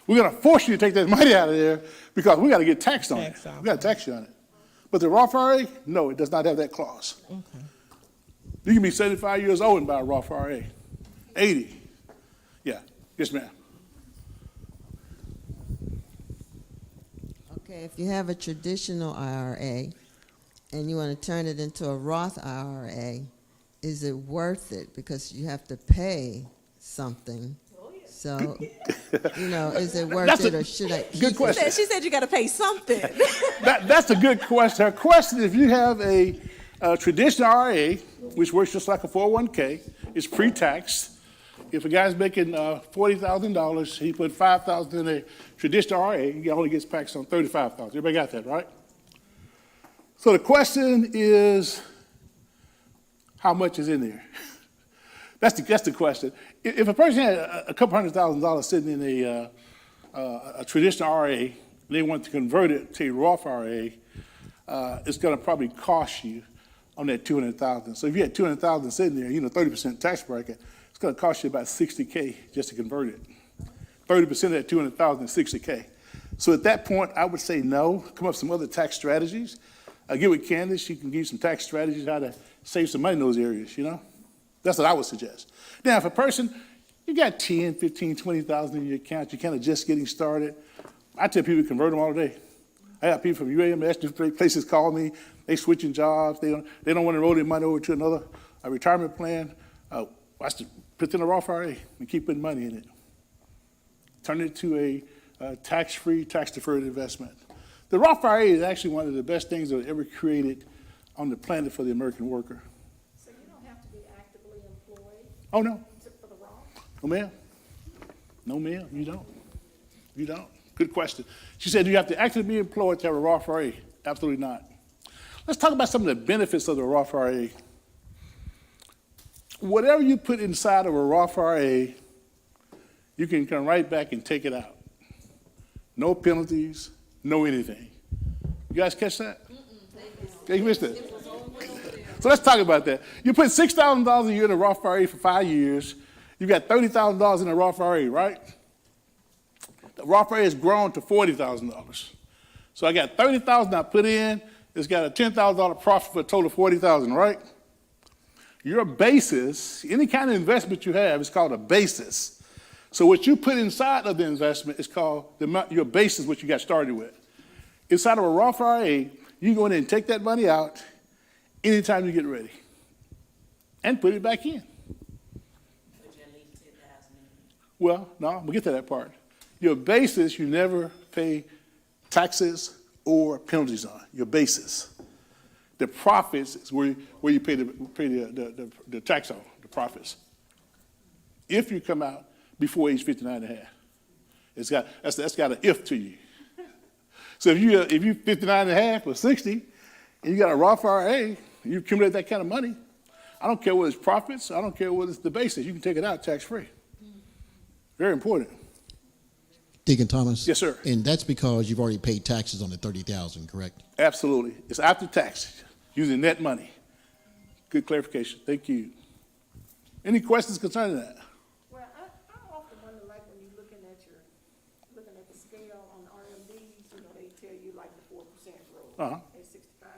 We're gonna force you to take that money out of there because we gotta get taxed on it. Tax on We gotta tax you on it. But the Roth IRA, no, it does not have that clause. Okay. You can be 75 years old and buy a Roth IRA. 80. Yeah. Yes, ma'am. Okay, if you have a traditional IRA and you want to turn it into a Roth IRA, is it worth it? Because you have to pay something. So, is it worth That's it a or should I keep good it? question. She said you gotta pay something. That's a good question. Her question, if you have a traditional IRA, which works just like a 401k, it's pre-taxed. If a guy's making $40,000, he put $5,000 in a traditional IRA, he only gets taxed on $35,000. Everybody got that, right? So the question is, how much is in there? That's the question. If a person had a couple $100,000 sitting in a traditional IRA, and they want to convert it to a Roth IRA, it's going to probably cost you on that $200,000. So if you had $200,000 sitting there, 30% tax bracket, it's going to cost you about $60K just to convert it. 30% of that $200,000 is $60K. So at that point, I would say no. Come up with some other tax strategies. Get with Candace. She can give you some tax strategies how to save some money in those areas. That's what I would suggest. Now, if a person, you got 10, 15, 20,000 in your account, you're kind of just getting started, I tell people to convert them all day. I got people from UAMS, different places call me. They switching jobs. They don't want to roll their money over to another retirement plan. I should put in a Roth IRA and keep putting money in it. Turn it to a tax-free, tax-deferred investment. The Roth IRA is actually one of the best things that was ever created on the planet for the American worker. So you don't have to be actively employed Oh, no. for the Roth? No, ma'am. No, ma'am, you don't. You don't. Good question. She said, do you have to actively be employed to have a Roth IRA? Absolutely not. Let's talk about some of the benefits of the Roth IRA. Whatever you put inside of a Roth IRA, you can come right back and take it out. No penalties, no anything. You guys catch that? Yeah, you missed it. So let's talk about that. You put $6,000 a year in a Roth IRA for 5 years. You got $30,000 in a Roth IRA, right? The Roth IRA has grown to $40,000. So I got $30,000 I put in. It's got a $10,000 profit for a total of $40,000, right? Your basis, any kind of investment you have, is called a basis. So what you put inside of the investment is called your basis, what you got started with. Inside of a Roth IRA, you go in and take that money out anytime you get ready and put it back in. Well, no, we'll get to that part. Your basis, you never pay taxes or penalties on. Your basis. The profits is where you pay the tax on, the profits. If you come out before age 59 and a half. That's got an if to you. So if you're 59 and a half or 60, and you got a Roth IRA, you accumulate that kind of money, I don't care whether it's profits, I don't care whether it's the basis, you can take it out tax-free. Very important. Deacon Thomas? Yes, sir. And that's because you've already paid taxes on the $30,000, correct? Absolutely. It's after tax, using net money. Good clarification. Thank you. Any questions concerning that? Well, I often wonder, like, when you're looking at the scale on the RMDs, you know, they tell you like the 4% rule Uh-huh. at 65.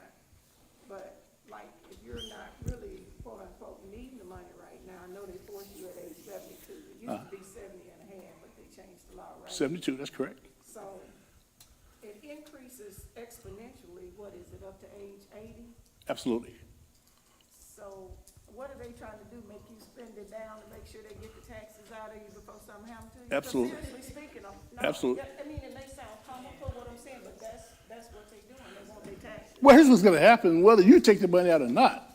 But like, if you're not really, quote unquote, needing the money right now, I know they force you at age 72. It used to be 70 and a half, but they changed the law, right? 72, that's correct. So it increases exponentially, what is it, up to age 80? Absolutely. So what are they trying to do, make you spend it down and make sure they get the taxes out of you before something happens to you? 'Cause Absolutely. seriously speaking, Absolutely. I mean, it may sound comical what I'm saying, but that's what they're doing, they want their taxes. Well, here's what's going to happen. Whether you take the money out or not,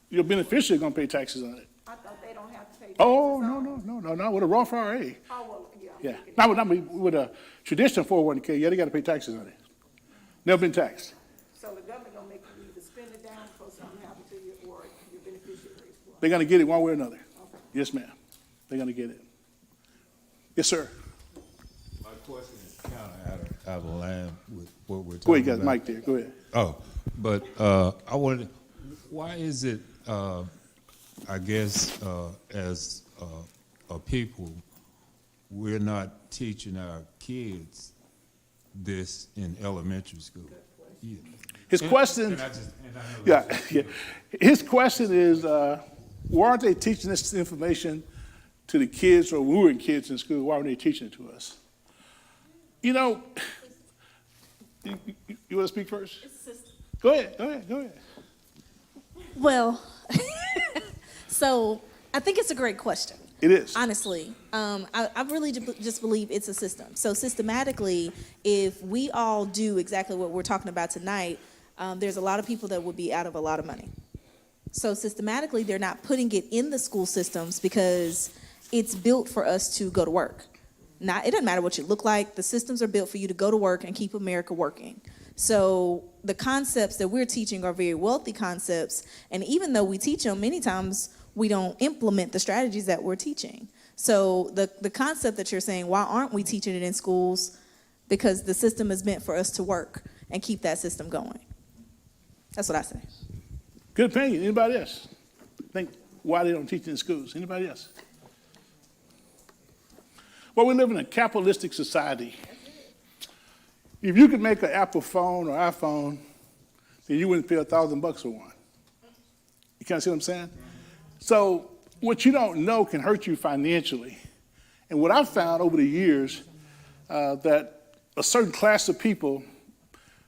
your beneficiary is going to pay taxes on it. I thought they don't have to pay taxes. Oh, on no, not with a Roth IRA. Oh, well, yeah. I'm Yeah, thinking- not with a traditional 401k, yeah, they got to pay taxes on it. Never been taxed. So the government gonna make you either spend it down before something happens to you, or your beneficiaries will. They're going to get it one way or another. Yes, ma'am. They're going to get it. Yes, sir. My question is kind of out of line with what we're talking about. Go ahead, you got the mic there. Go ahead. Oh, but I wanted, why is it, I guess, as a people, we're not teaching our kids this in elementary school? Yeah. His question, And I know yeah. His question is, why aren't they teaching this information to the kids, or when we were kids in school, why aren't they teaching it to us? You know, you want to speak first? Go ahead. Well, so I think it's a great question. It is. Honestly, I really just believe it's a system. So systematically, if we all do exactly what we're talking about tonight, there's a lot of people that would be out of a lot of money. So systematically, they're not putting it in the school systems because it's built for us to go to work. It doesn't matter what you look like. The systems are built for you to go to work and keep America working. So the concepts that we're teaching are very wealthy concepts. And even though we teach them, many times we don't implement the strategies that we're teaching. So the concept that you're saying, why aren't we teaching it in schools? Because the system is meant for us to work and keep that system going. That's what I say. Good opinion. Anybody else think why they don't teach it in schools? Anybody else? Well, we live in a capitalistic society. If you could make an Apple phone or iPhone, then you wouldn't pay $1,000 for one. You kind of see what I'm saying? So what you don't know can hurt you financially. And what I've found over the years, that a certain class of people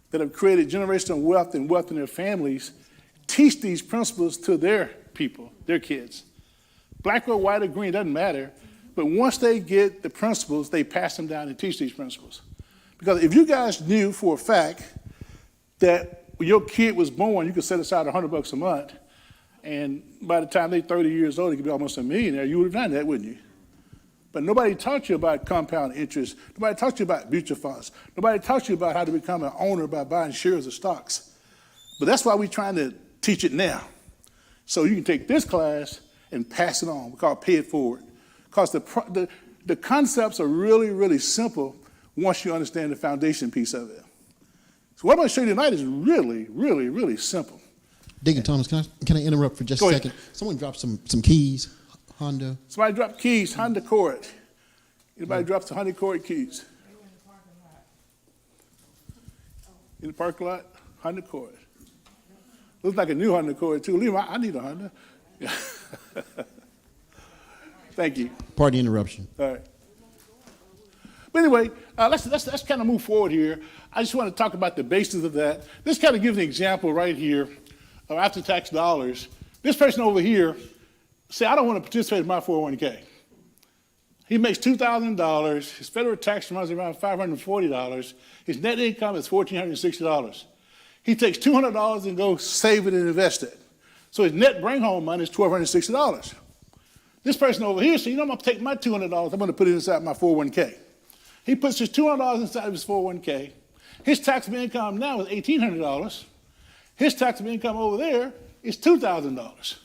that have created generational wealth and wealth in their families teach these principles to their people, their kids. Black or white or green, doesn't matter. But once they get the principles, they pass them down and teach these principles. Because if you guys knew for a fact that when your kid was born, you could set aside $100 a month, and by the time they're 30 years old, they could be almost a millionaire, you would have done that, wouldn't you? But nobody taught you about compound interest. Nobody taught you about mutual funds. Nobody taught you about how to become an owner by buying shares of stocks. But that's why we're trying to teach it now. So you can take this class and pass it on. We call it pay it forward. Because the concepts are really, really simple once you understand the foundation piece of it. So what I'm going to show you tonight is really, really, really simple. Deacon Thomas, can I interrupt for just Go a ahead. second? Someone dropped some keys, Honda. Somebody dropped keys, Honda Accord. Anybody drops the Honda Accord keys? In the parking lot, Honda Accord. Looks like a new Honda Accord too. Liam, I need a Honda. Thank you. Pardon the interruption. All right. But anyway, let's kind of move forward here. I just want to talk about the basis of that. This kind of gives an example right here of after-tax dollars. This person over here say, I don't want to participate in my 401k. He makes $2,000. His federal tax runs around $540. His net income is $1,460. He takes $200 and goes save it and invest it. So his net bring home money is $1,260. This person over here says, I'm going to take my $200, I'm going to put it inside my 401k. He puts his $200 inside of his 401k. His taxable income now is $1,800. His taxable income over there is $2,000.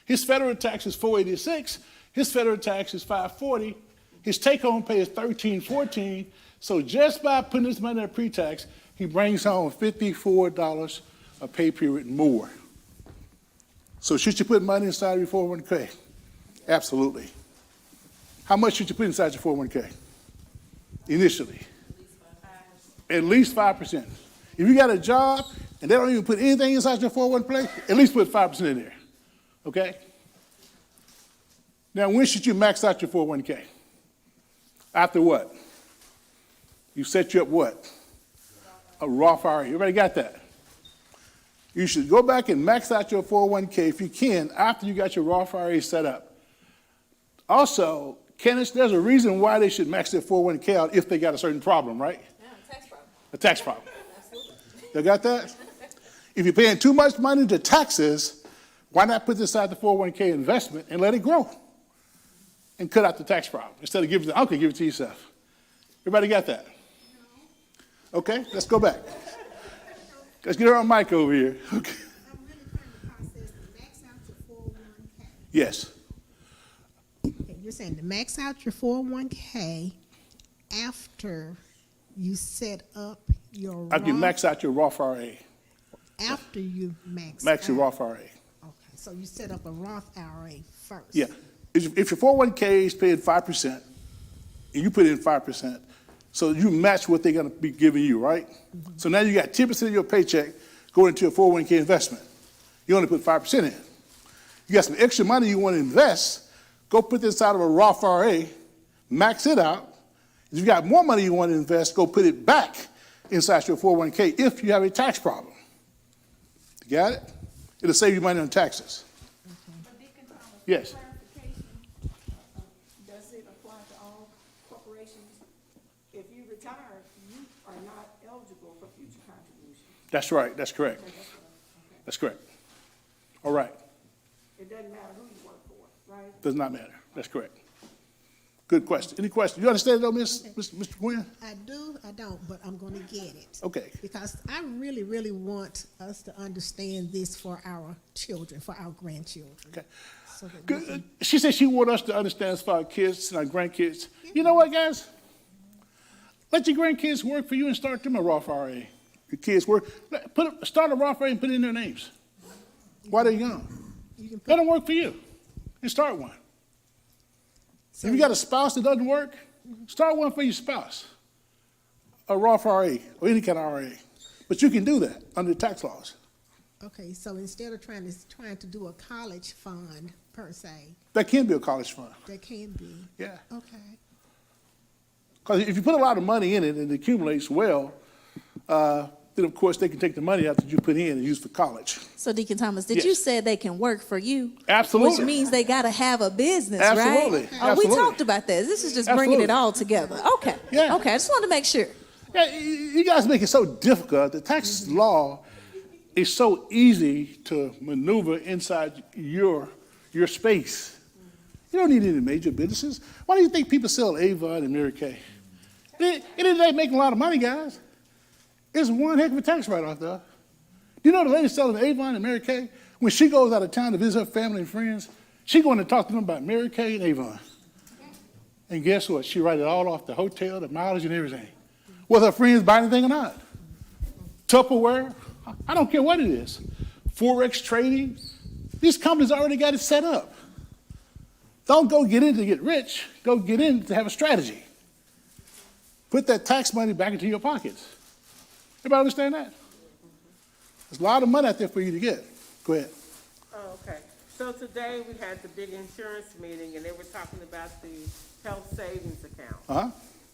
His federal tax is $486. His federal tax is $540. His take-home pay is $1,314. So just by putting this money in pre-tax, he brings home $54 a pay period more. So should you put money inside of your 401k? Absolutely. How much should you put inside your 401k? Initially. At least 5%. If you got a job and they don't even put anything inside your 401k, at least put 5% in there. Okay? Now, when should you max out your 401k? After what? You set you up what? A Roth IRA. Everybody got that? You should go back and max out your 401k if you can after you got your Roth IRA set up. Also, Kenneth, there's a reason why they should max their 401k out if they got a certain problem, right? Yeah, tax problem. A tax problem. Absolutely. You got that? If you're paying too much money to taxes, why not put this aside the 401k investment and let it grow? And cut out the tax problem instead of giving it, okay, give it to yourself. Everybody got that? Okay, let's go back. Let's get her on mic over here. Okay. I'm really trying to process the max out your 401k. Yes. Okay, you're saying to max out your 401k after you set up your After you Roth- max out your Roth IRA. After you max Max your out. Roth IRA. Okay, so you set up a Roth IRA first. Yeah. If your 401k is paying 5%, and you put in 5%, so you match what they're going to be giving you, right? Mm-hmm. So now you got 10% of your paycheck going into your 401k investment. You only put 5% in. You got some extra money you want to invest, go put this out of a Roth IRA, max it out. If you got more money you want to invest, go put it back inside your 401k if you have a tax problem. You got it? It'll save you money on taxes. But Deacon Thomas, Yes. clarification, does it apply to all corporations? If you retire, you are not eligible for future contributions. That's right. That's correct. That's correct. All right. It doesn't matter who you work for, right? Does not matter. That's correct. Good question. Any questions? You understand it though, Mr. Quinn? I do, I don't, but I'm going to get it. Okay. Because I really, really want us to understand this for our children, for our grandchildren. Okay. So that we Good. can- She said she wants us to understand this for our kids and our grandkids. You know what, guys? Let your grandkids work for you and start them a Roth IRA. Your kids work. Start a Roth IRA and put it in their names while they're young. you can put- Let them work for you and start one. so If you got a spouse that doesn't work, start one for your spouse. A Roth IRA or any kind of IRA. But you can do that under the tax laws. Okay, so instead of trying to do a college fund per se, That can be a college fund. that can be, Yeah. okay. Because if you put a lot of money in it and it accumulates well, then of course they can take the money out that you put in and use for college. So Deacon Thomas, did Yes. you say they can work for you? Absolutely. Which means they got to have a business, Absolutely. right? Oh, Absolutely. we talked about this. This is just bringing it Absolutely. all together. Okay. Yeah. Okay, I just wanted to make sure. Yeah, you guys make it so difficult. The tax law is so easy to maneuver inside your space. You don't need any major businesses. Why do you think people sell Avon and Mary Kay? It ain't making a lot of money, guys. It's one heck of a tax write-off, though. Do you know the lady selling Avon and Mary Kay? When she goes out of town to visit her family and friends, she going to talk to them about Mary Kay and Avon. And guess what? She write it all off, the hotel, the mileage, and everything. Whether her friends buy anything or not. Tupperware, I don't care what it is. Forex trading, these companies already got it set up. Don't go get in to get rich. Go get in to have a strategy. Put that tax money back into your pockets. Everybody understand that? There's a lot of money out there for you to get. Go ahead. Oh, okay. So today we had the big insurance meeting and they were talking about the health savings account. Uh-huh.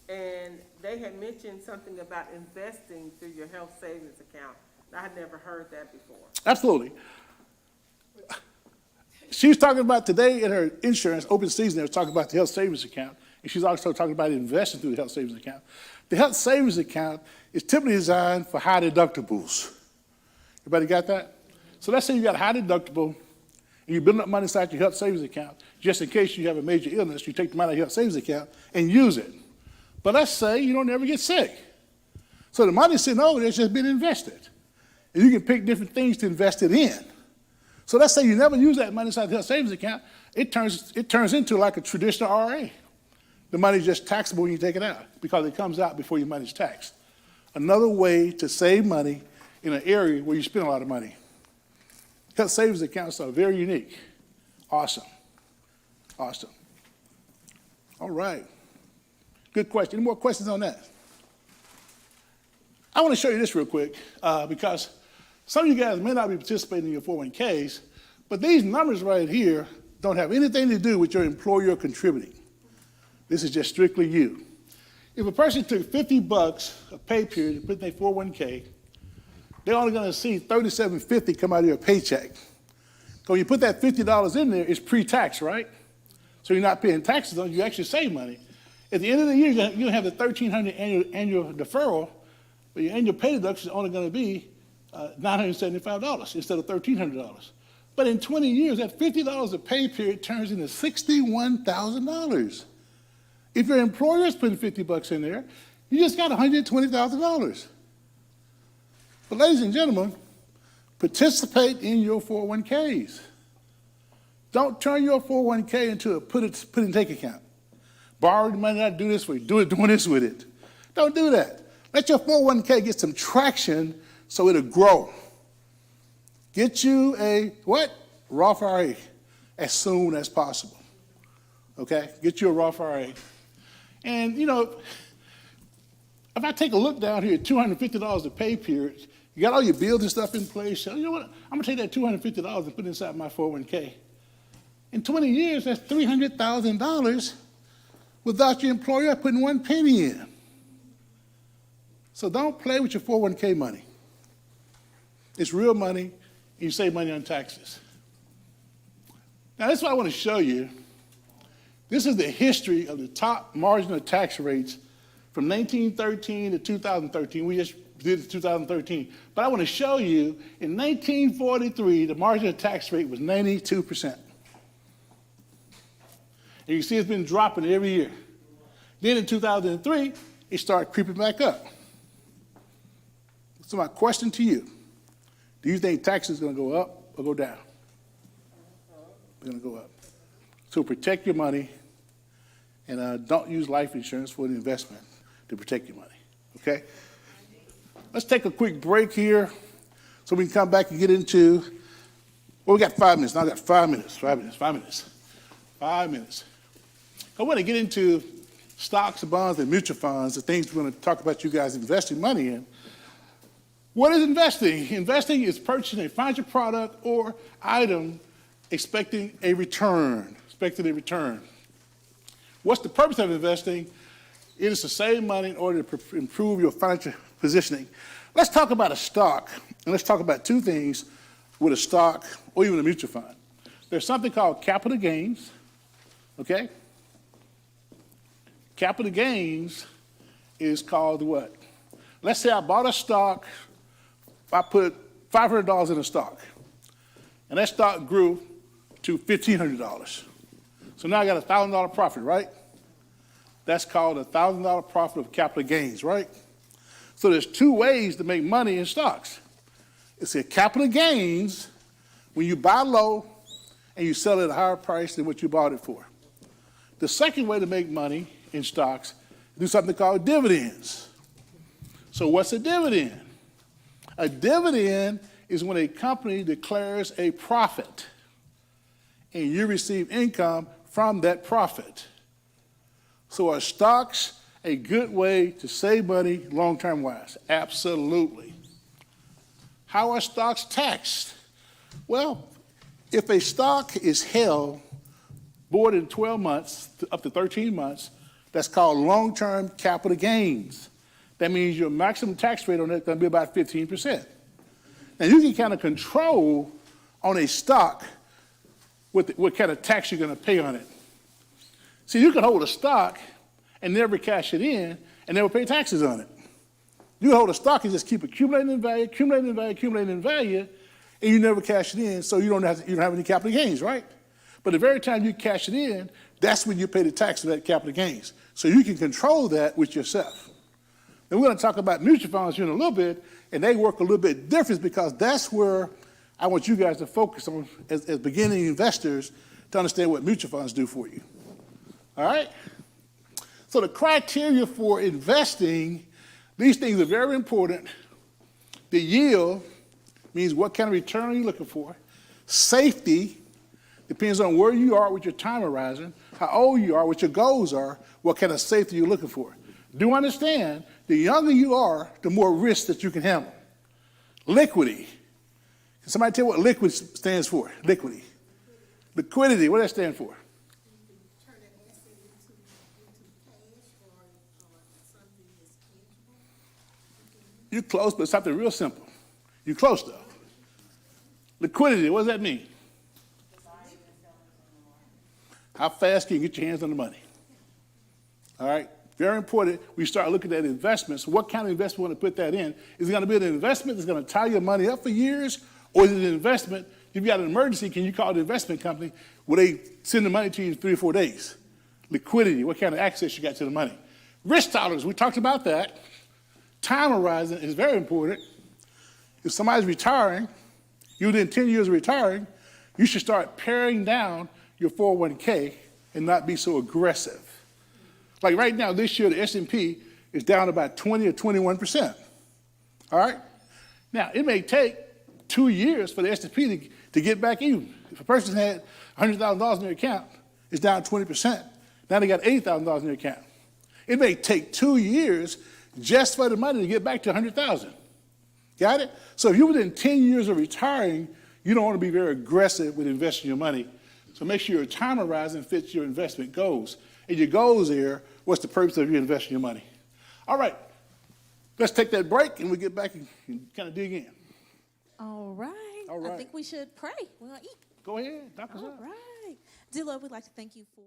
And they had mentioned something about investing through your health savings account. I had never heard that before. Absolutely. She was talking about today in her insurance, open season, they were talking about the health savings account. And she's also talking about investing through the health savings account. The health savings account is typically designed for high deductibles. Everybody got that? So let's say you got a high deductible and you're building up money inside your health savings account just in case you have a major illness. You take the money out of your health savings account and use it. But let's say you don't ever get sick. So the money's sitting over there, it's just been invested. And you can pick different things to invest it in. So let's say you never use that money inside the health savings account, it turns into like a traditional RA. The money's just taxable when you take it out because it comes out before your money's taxed. Another way to save money in an area where you spend a lot of money. Health savings accounts are very unique. Awesome. Awesome. All right. Good question. Any more questions on that? I want to show you this real quick because some of you guys may not be participating in your 401ks, but these numbers right here don't have anything to do with your employer contributing. This is just strictly you. If a person took $50 a pay period and put in their 401k, they're only going to see $37.50 come out of your paycheck. So when you put that $50 in there, it's pre-tax, right? So you're not paying taxes on it, you actually save money. At the end of the year, you're going to have the $1,300 annual deferral, but your annual pay deduction is only going to be $975 instead of $1,300. But in 20 years, that $50 a pay period turns into $61,000. If your employer is putting $50 in there, you just got $120,000. But ladies and gentlemen, participate in your 401ks. Don't turn your 401k into a put and take account. Borrow the money, not do this with it, doing this with it. Don't do that. Let your 401k get some traction so it'll grow. Get you a what? Roth IRA as soon as possible. Okay? Get you a Roth IRA. And, you know, if I take a look down here at $250 a pay period, you got all your bills and stuff in place. So, you know what? I'm going to take that $250 and put it inside my 401k. In 20 years, that's $300,000 without your employer putting one penny in. So don't play with your 401k money. It's real money, and you save money on taxes. Now, this is what I want to show you. This is the history of the top marginal tax rates from 1913 to 2013. We just did it 2013. But I want to show you, in 1943, the marginal tax rate was 92%. And you can see it's been dropping every year. Then in 2003, it started creeping back up. So my question to you, do you think taxes are going to go up or go down? They're going to go up. So protect your money and don't use life insurance for an investment to protect your money, okay? Let's take a quick break here so we can come back and get into, well, we got 5 minutes. Now I got 5 minutes. I want to get into stocks, bonds, and mutual funds, the things we're going to talk about you guys investing money in. What is investing? Investing is purchasing a financial product or item expecting a return. What's the purpose of investing? It is to save money in order to improve your financial positioning. Let's talk about a stock, and let's talk about two things with a stock or even a mutual fund. There's something called capital gains, okay? Capital gains is called what? Let's say I bought a stock, I put $500 in a stock, and that stock grew to $1,500. So now I got a $1,000 profit, right? That's called a $1,000 profit of capital gains, right? So there's two ways to make money in stocks. It's a capital gains when you buy low and you sell it at a higher price than what you bought it for. The second way to make money in stocks is do something called dividends. So what's a dividend? A dividend is when a company declares a profit and you receive income from that profit. So are stocks a good way to save money long-term wise? Absolutely. How are stocks taxed? Well, if a stock is held more than 12 months, up to 13 months, that's called long-term capital gains. That means your maximum tax rate on it is going to be about 15%. Now, you can kind of control on a stock what kind of tax you're going to pay on it. See, you can hold a stock and never cash it in and never pay taxes on it. You hold a stock and just keep accumulating in value, accumulating in value, accumulating in value, and you never cash it in, so you don't have any capital gains, right? But the very time you cash it in, that's when you pay the tax on that capital gains. So you can control that with yourself. Then we're going to talk about mutual funds here in a little bit, and they work a little bit different because that's where I want you guys to focus on as beginning investors to understand what mutual funds do for you. All right? So the criteria for investing, these things are very important. The yield means what kind of return are you looking for. Safety depends on where you are with your time horizon, how old you are, what your goals are, what kind of safety you're looking for. Do understand, the younger you are, the more risk that you can handle. Liquidity. Can somebody tell what liquid stands for? Liquidity. Liquidity, what does that stand for? You're close, but it's something real simple. You're close, though. Liquidity, what does that mean? How fast can you get your hands on the money? All right? Very important. We start looking at investments. What kind of investment we want to put that in? Is it going to be an investment that's going to tie your money up for years? Or is it an investment, if you've got an emergency, can you call the investment company? Will they send the money to you in 3 or 4 days? Liquidity, what kind of access you got to the money? Risk tolerance, we talked about that. Time horizon is very important. If somebody's retiring, you're within 10 years of retiring, you should start paring down your 401k and not be so aggressive. Like right now, this year, the S&P is down about 20 or 21%. All right? Now, it may take 2 years for the S&P to get back even. If a person had $100,000 in their account, it's down 20%. Now they got $80,000 in their account. It may take 2 years just for the money to get back to $100,000. Got it? So if you're within 10 years of retiring, you don't want to be very aggressive with investing your money. So make sure your time horizon fits your investment goals. And your goals here, what's the purpose of you investing your money? All right, let's take that break and we'll get back and kind of dig in. All right. All right. I think we should pray. We're going to eat. Go ahead, knock us out. All right. Dear Lord, we'd like to thank you for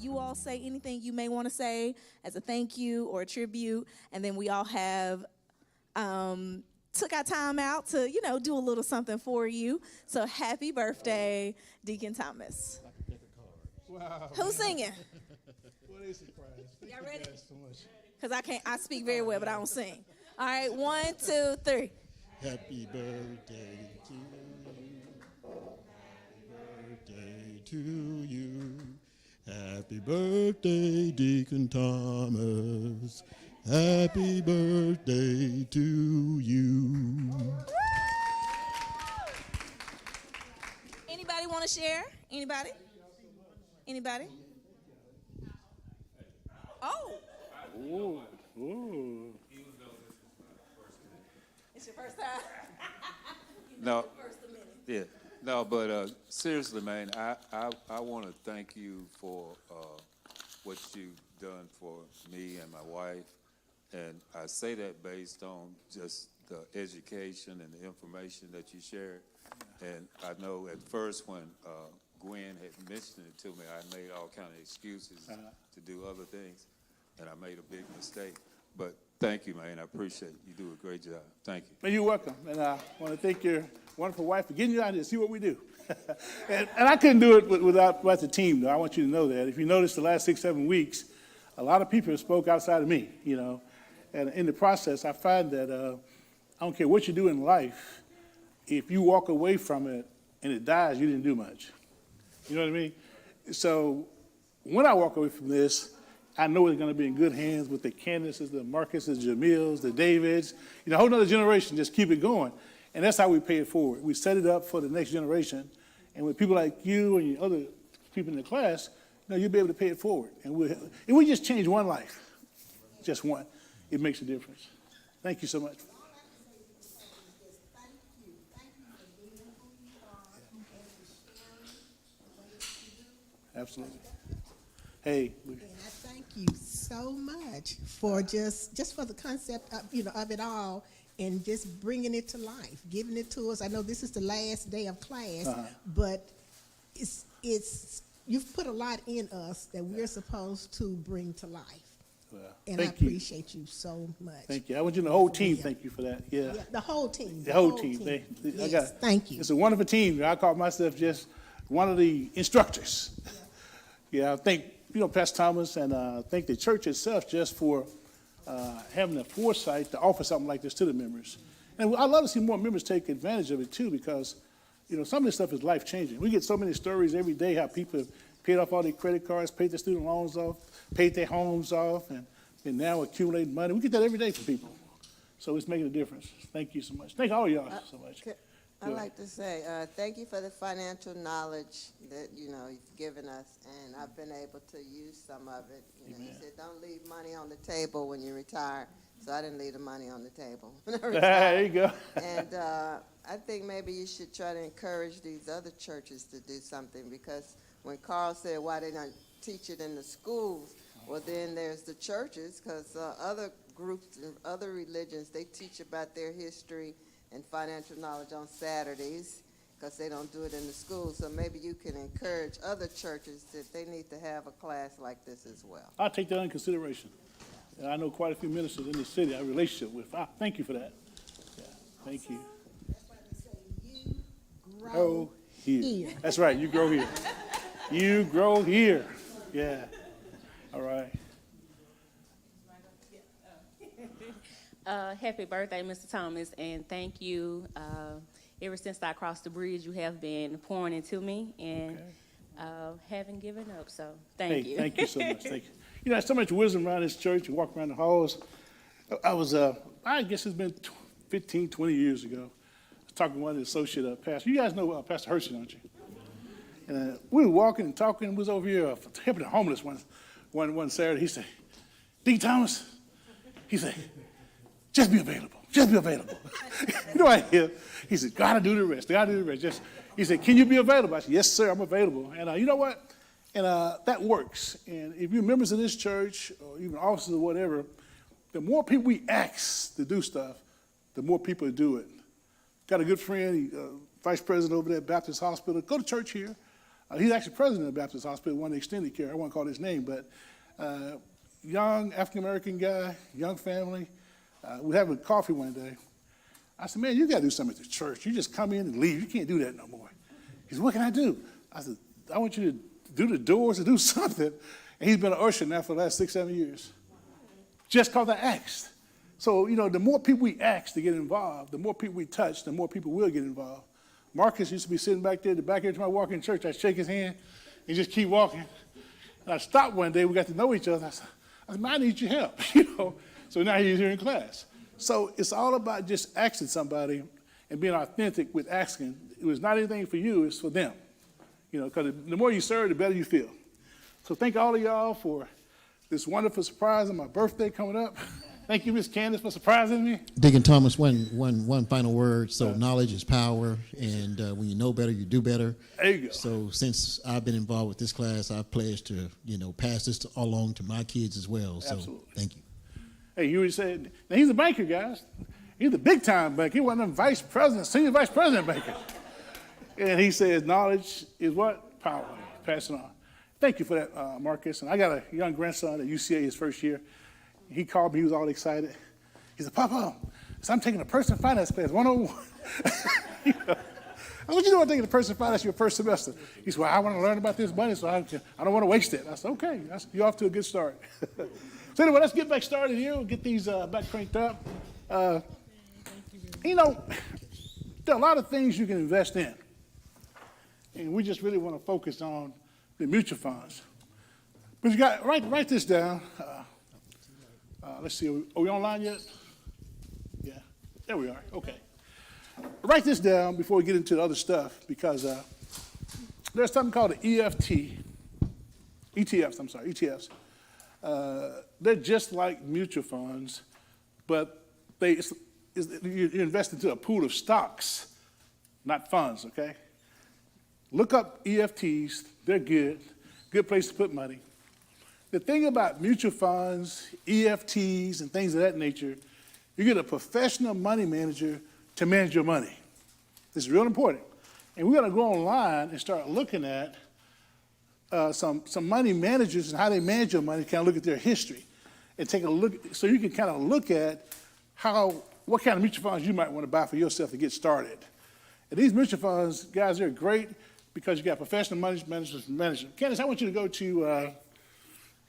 you all say anything you may want to say as a thank you or a tribute, and then we all have took our time out to, do a little something for you. So happy birthday, Deacon Thomas. Wow. Who's singing? What a surprise. Thank Y'all you ready? guys so much. Because I speak very well, but I don't sing. All right, 1, 2, 3. Happy birthday to you. Happy birthday to you. Happy birthday, Deacon Thomas. Happy birthday to you. Anybody want to share? Anybody? Anybody? Oh. Ooh, ooh. It's your first time? No, yeah, no, but seriously, man, I want to thank you for what you've done for me and my wife, and I say that based on just the education and the information that you shared. And I know at first when Gwen had mentioned it to me, I made all kind of excuses to do other things, and I made a big mistake. But thank you, man. I appreciate it. You do a great job. Thank you. Man, you're welcome. And I want to thank your wonderful wife for getting you out here to see what we do. and I couldn't do it without the team, though. I want you to know that. If you notice the last 6, 7 weeks, a lot of people have spoke outside of me, And in the process, I find that I don't care what you do in life, if you walk away from it and it dies, you didn't do much. You know what I mean? So when I walk away from this, I know it's going to be in good hands with the Candaces, the Marcuses, the Jamils, the Davids, a whole nother generation. Just keep it going. And that's how we pay it forward. We set it up for the next generation. And with people like you and other people in the class, you'll be able to pay it forward. And we just change one life, just one. It makes a difference. Thank you so much. Absolutely. Hey. And I thank you so much for just for the concept of, of it all and just bringing it to life, giving it to us. I know this is the last day of class, but it's you've put a lot in us that we're supposed to bring to life. Well, and I appreciate you so much. Thank you. I want you and the whole team. Thank you for that. Yeah. The whole team. The whole team. Thank you. It's a wonderful team. I call myself just one of the instructors. Yeah, I thank Pastor Thomas, and I thank the church itself just for having the foresight to offer something like this to the members. And I'd love to see more members take advantage of it too, because some of this stuff is life changing. We get so many stories every day how people have paid off all their credit cards, paid their student loans off, paid their homes off, and now accumulating money. We get that every day from people. So it's making a difference. Thank you so much. Thank all y'all so much. I'd like to say thank you for the financial knowledge that you've given us, and I've been able to use some of it. You said don't leave money on the table when you retire, so I didn't leave the money on the table when I retired. There you go. And I think maybe you should try to encourage these other churches to do something, because when Carl said why they don't teach it in the schools, well then there's the churches, because other groups and other religions, they teach about their history and financial knowledge on Saturdays, because they don't do it in the schools. So maybe you can encourage other churches that they need to have a class like this as well. I'll take that into consideration. And I know quite a few ministers in the city I have a relationship with. Thank you for that. Yeah, thank you. That's why they say you Grow here. That's right, you grow here. You grow here. Yeah. All right. Happy birthday, Mr. Thomas, and thank you. Ever since I crossed the bridge, you have been pouring into me and haven't given up, so thank you. Thank you so much. Thank you. There's so much wisdom around this church. You walk around the halls. I guess it's been 15, 20 years ago. I was talking to one of the associate pastors. You guys know Pastor Hershey, don't you? And we were walking and talking. We was over here helping the homeless one Saturday. He said, Deacon Thomas, he said, just be available. Just be available. I hear. He said, gotta do the rest. Gotta do the rest. He said, can you be available? I said, yes, sir, I'm available. And you know what? And that works. And if you're members of this church or even officers or whatever, the more people we ask to do stuff, the more people do it. Got a good friend, vice president over there at Baptist Hospital. Go to church here. He's actually president of the Baptist Hospital, one of the extended care. I won't call his name, but young African-American guy, young family. We were having coffee one day. I said, man, you got to do something at the church. You just come in and leave. You can't do that no more. He said, what can I do? I said, I want you to do the doors or do something. And he's been an usher now for the last 6-7 years. Just because I asked. So, the more people we ask to get involved, the more people we touch, the more people will get involved. Marcus used to be sitting back there, the back every time I walk in church, I'd shake his hand and just keep walking. And I stopped one day, we got to know each other. I said, man, I need your help, So now he's here in class. So it's all about just asking somebody and being authentic with asking. It was not anything for you, it's for them. Because the more you serve, the better you feel. So thank all of y'all for this wonderful surprise on my birthday coming up. Thank you, Miss Candace, for surprising me. Deacon Thomas, one final word. So knowledge is power, and when you know better, you do better. There you go. So since I've been involved with this class, I've pledged to, pass this along to my kids as well. So Absolutely. Thank you. Hey, you already said, now he's a banker, guys. He's a big-time banker. He wasn't a vice president, senior vice president banker. And he says knowledge is what? Power. Pass it on. Thank you for that, Marcus. And I got a young grandson at UCA his first year. He called me, he was all excited. He said, Papa, so I'm taking a personal finance class, 101. I said, what you doing taking a personal finance your first semester? He said, well, I want to learn about this money, so I don't want to waste it. I said, okay, you're off to a good start. So anyway, let's get back started here. We'll get these back cranked up. There are a lot of things you can invest in. And we just really want to focus on the mutual funds. But you got, write this down. Let's see, are we online yet? Yeah, there we are, okay. Write this down before we get into the other stuff, because there's something called the ETFs. They're just like mutual funds, but you invest into a pool of stocks, not funds, okay? Look up EFTs, they're good place to put money. The thing about mutual funds, EFTs, and things of that nature, you get a professional money manager to manage your money. This is real important. And we're going to go online and start looking at some money managers and how they manage your money, kind of look at their history and take a look, so you can kind of look at what kind of mutual funds you might want to buy for yourself to get started. And these mutual funds, guys, they're great because you got professional money managers manage them. Candace, I want you to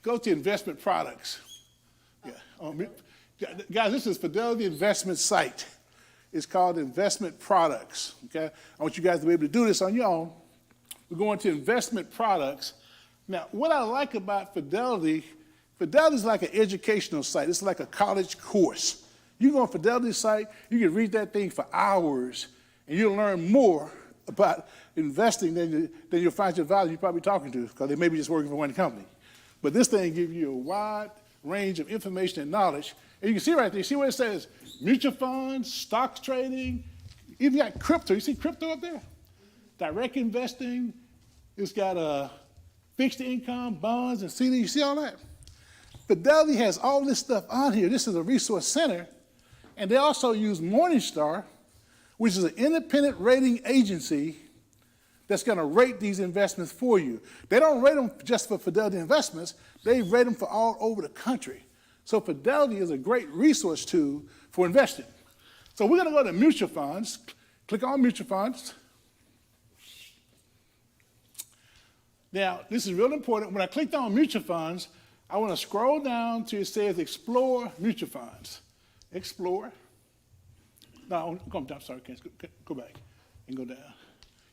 go to investment products. Yeah. Guys, this is Fidelity Investment site. It's called Investment Products, okay? I want you guys to be able to do this on your own. We're going to investment products. Now, what I like about Fidelity is like an educational site. It's like a college course. You go on Fidelity's site, you can read that thing for hours, and you'll learn more about investing than your financial advisor you're probably talking to, because they may be just working for one company. But this thing gives you a wide range of information and knowledge. And you can see right there, see where it says mutual funds, stocks trading, even got crypto. You see crypto up there? Direct investing. It's got fixed income, bonds, and CDs. You see all that? Fidelity has all this stuff on here. This is a resource center. And they also use Morningstar, which is an independent rating agency that's going to rate these investments for you. They don't rate them just for Fidelity Investments. They rate them for all over the country. So Fidelity is a great resource tool for investing. So we're going to go to mutual funds. Click on mutual funds. Now, this is real important. When I clicked on mutual funds, I want to scroll down to it says Explore Mutual Funds. Explore. No, go down. Sorry, go back and go down.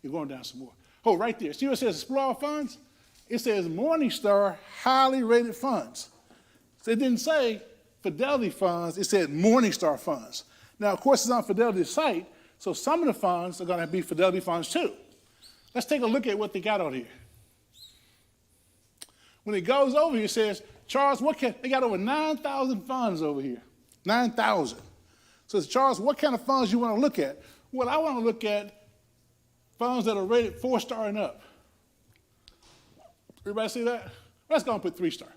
You're going down some more. Oh, right there. See what it says Explore Funds? It says Morningstar Highly Rated Funds. So it didn't say Fidelity Funds. It said Morningstar Funds. Now, of course, it's on Fidelity's site, so some of the funds are going to be Fidelity funds too. Let's take a look at what they got on here. When it goes over here, it says, Charles, they got over 9,000 funds over here. 9,000. So it's, Charles, what kind of funds you want to look at? Well, I want to look at funds that are rated 4-star and up. Everybody see that? Let's go and put 3-star.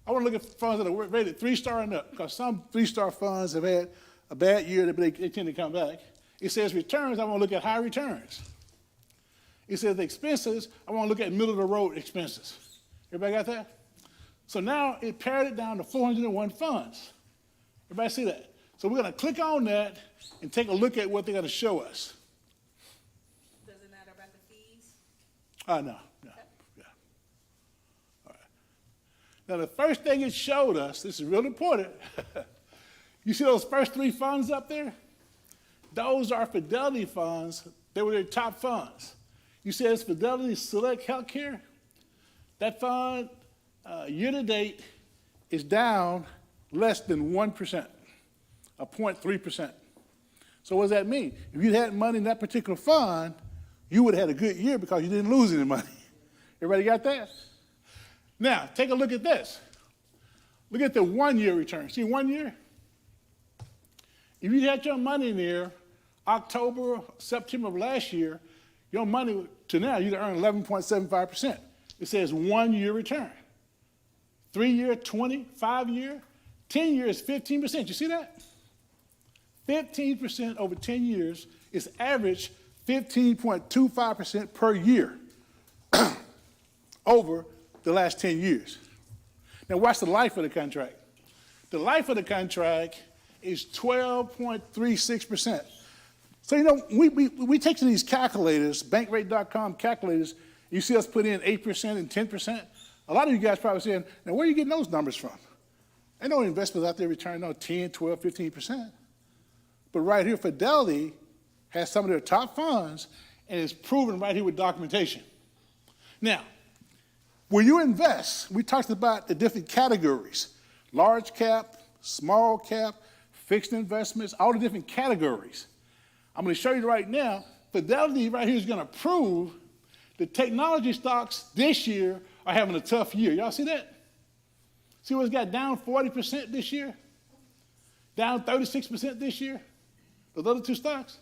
I want to look at funds that are rated 3-star and up, because some 3-star funds have had a bad year, but they tend to come back. It says returns, I want to look at high returns. It says the expenses, I want to look at middle of the road expenses. Everybody got that? So now it pared it down to 401 funds. Everybody see that? So we're going to click on that and take a look at what they're going to show us. Does it matter about the fees? No. Yeah. All right. Now, the first thing it showed us, this is real important. You see those first three funds up there? Those are Fidelity funds. They were their top funds. You see it's Fidelity Select Healthcare? That fund, year to date, is down less than 1%, a 0.3%. So what does that mean? If you had money in that particular fund, you would have had a good year because you didn't lose any money. Everybody got that? Now, take a look at this. Look at the 1 year return. See 1 year? If you had your money in there October, September of last year, your money to now, you'd earn 11.75%. It says 1 year return. 3 year, 20, 5 year, 10 years, 15%. You see that? 15% over 10 years is average 15.25% per year over the last 10 years. Now watch the life of the contract. The life of the contract is 12.36%. So, you know, we take to these calculators, bankrate.com calculators, you see us put in 8% and 10%. A lot of you guys probably saying, now where are you getting those numbers from? Ain't no investments out there returning no 10, 12, 15%. But right here, Fidelity has some of their top funds, and it's proven right here with documentation. Now, when you invest, we talked about the different categories, large cap, small cap, fixed investments, all the different categories. I'm going to show you right now, Fidelity right here is going to prove the technology stocks this year are having a tough year. Y'all see that? See what's got down 40% this year? Down 36% this year? Those other two stocks?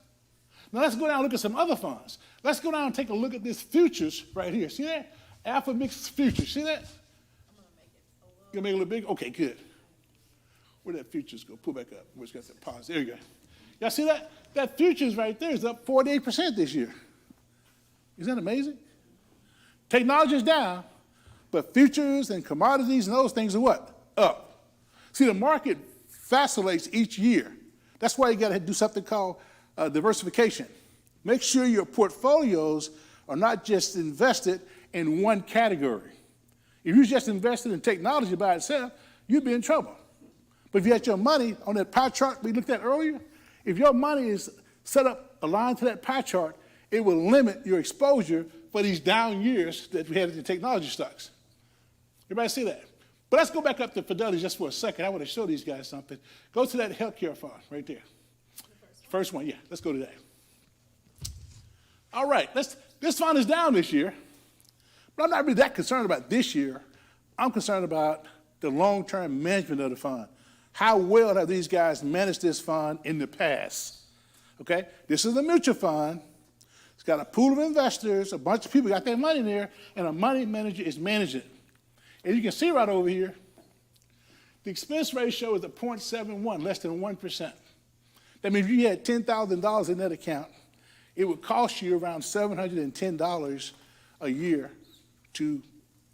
Now let's go down and look at some other funds. Let's go down and take a look at this futures right here. See that? Alpha Mix Futures. See that? You gonna make it a little big? Okay, good. Where'd that futures go? Pull back up. Where's got that pause? There you go. Y'all see that? That futures right there is up 48% this year. Isn't that amazing? Technology is down, but futures and commodities and those things are what? Up. See, the market vacillates each year. That's why you got to do something called diversification. Make sure your portfolios are not just invested in one category. If you just invested in technology by itself, you'd be in trouble. But if you had your money on that pie chart we looked at earlier, if your money is set up aligned to that pie chart, it will limit your exposure for these down years that we had in the technology stocks. Everybody see that? But let's go back up to Fidelity just for a second. I want to show these guys something. Go to that healthcare fund right there. First one, yeah. Let's go to that. All right. This fund is down this year, but I'm not really that concerned about this year. I'm concerned about the long-term management of the fund. How well have these guys managed this fund in the past? Okay? This is a mutual fund. It's got a pool of investors, a bunch of people got their money in there, and a money manager is managing it. And you can see right over here, the expense ratio is at 0.71, less than 1%. That means if you had $10,000 in that account, it would cost you around $710 a year to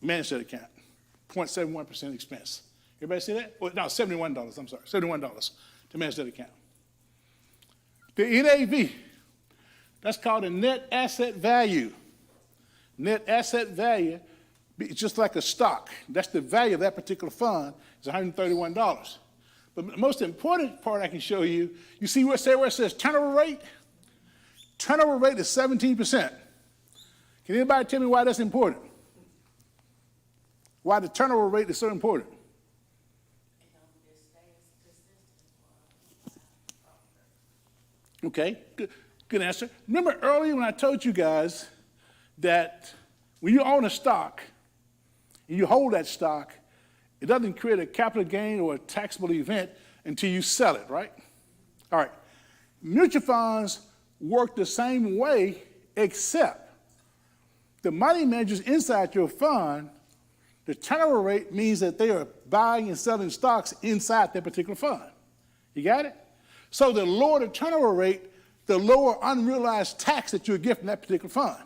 manage that account. 0.71% expense. Everybody see that? Well, no, $71, I'm sorry, $71 to manage that account. The NAV, that's called a net asset value. Net asset value, it's just like a stock. That's the value of that particular fund, is $131. But the most important part I can show you, you see where it says turnover rate? Turnover rate is 17%. Can anybody tell me why that's important? Why the turnover rate is so important? Okay, good answer. Remember earlier when I told you guys that when you own a stock and you hold that stock, it doesn't create a capital gain or a taxable event until you sell it, right? All right. Mutual funds work the same way, except the money managers inside your fund, the turnover rate means that they are buying and selling stocks inside that particular fund. You got it? So the lower the turnover rate, the lower unrealized tax that you get from that particular fund.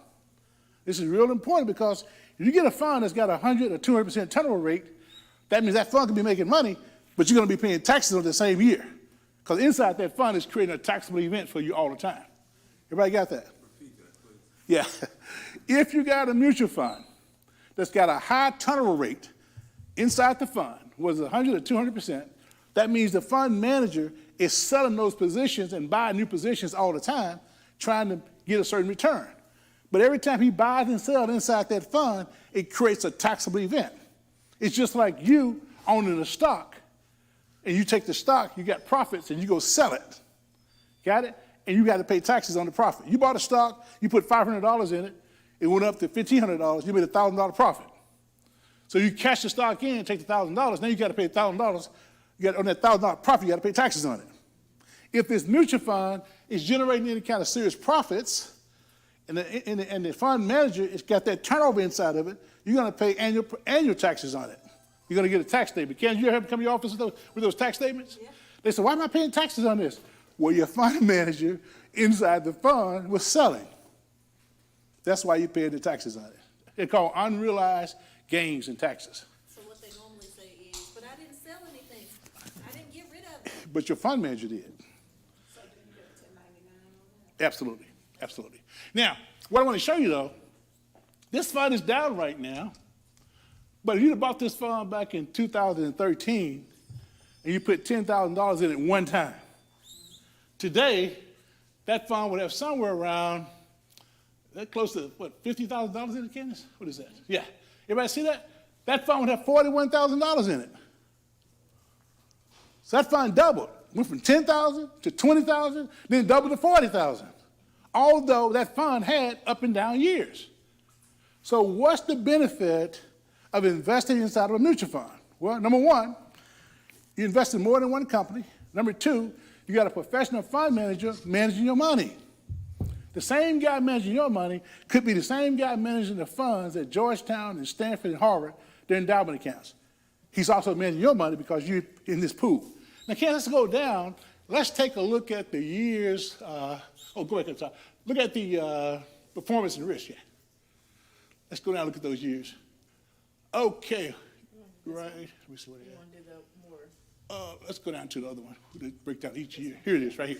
This is real important because if you get a fund that's got a 100 or 200% turnover rate, that means that fund can be making money, but you're going to be paying taxes on the same year. Because inside that fund is creating a taxable event for you all the time. Everybody got that? Yeah. If you got a mutual fund that's got a high turnover rate inside the fund, was 100 or 200%, that means the fund manager is selling those positions and buying new positions all the time, trying to get a certain return. But every time he buys and sells inside that fund, it creates a taxable event. It's just like you owning a stock, and you take the stock, you got profits, and you go sell it. Got it? And you got to pay taxes on the profit. You bought a stock, you put $500 in it, it went up to $1,500, you made a $1,000 profit. So you cash the stock in, take the $1,000, now you got to pay $1,000. You got on that $1,000 profit, you got to pay taxes on it. If this mutual fund is generating any kind of serious profits, and the fund manager has got that turnover inside of it, you're going to pay annual taxes on it. You're going to get a tax statement. Ken, you ever come to your office with those tax statements? Yeah. They say, why am I paying taxes on this? Well, your fund manager inside the fund was selling. That's why you pay the taxes on it. They're called unrealized gains and taxes. So what they normally say is, but I didn't sell anything. I didn't get rid of it. But your fund manager did. So do you get a 1099 on that? Absolutely. Absolutely. Now, what I want to show you, though, this fund is down right now. But if you bought this fund back in 2013 and you put $10,000 in it one time, today, that fund would have somewhere around, close to, what, $50,000 in it, Candace? What is that? Yeah. Everybody see that? That fund would have $41,000 in it. So that fund doubled. Went from $10,000 to $20,000, then doubled to $40,000. Although that fund had up and down years. So what's the benefit of investing inside of a mutual fund? Well, number one, you invest in more than one company. Number two, you got a professional fund manager managing your money. The same guy managing your money could be the same guy managing the funds at Georgetown and Stanford and Harvard, their endowment accounts. He's also managing your money because you're in this pool. Now, let's go down. Let's take a look at the years. Go back to the top. Look at the performance and risk. Yeah. Let's go down and look at those years. Okay. Right. Let me see what it is. Let's go down to the other one. We'll break down each year. Here it is, right here.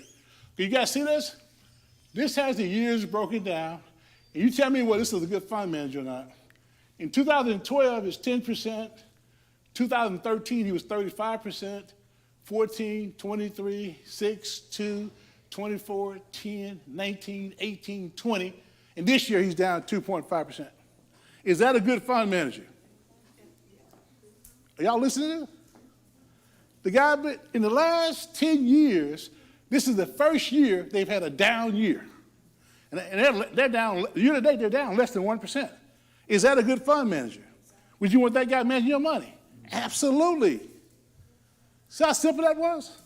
Okay, you guys see this? This has the years broken down. And you tell me whether this is a good fund manager or not. In 2012, it's 10%. 2013, he was 35%. 14, 23, 6, 2, 24, 10, 19, 18, 20. And this year, he's down 2.5%. Is that a good fund manager? Are y'all listening to this? The guy, in the last 10 years, this is the first year they've had a down year. And they're down, year to date, they're down less than 1%. Is that a good fund manager? Would you want that guy managing your money? Absolutely. See how simple that was?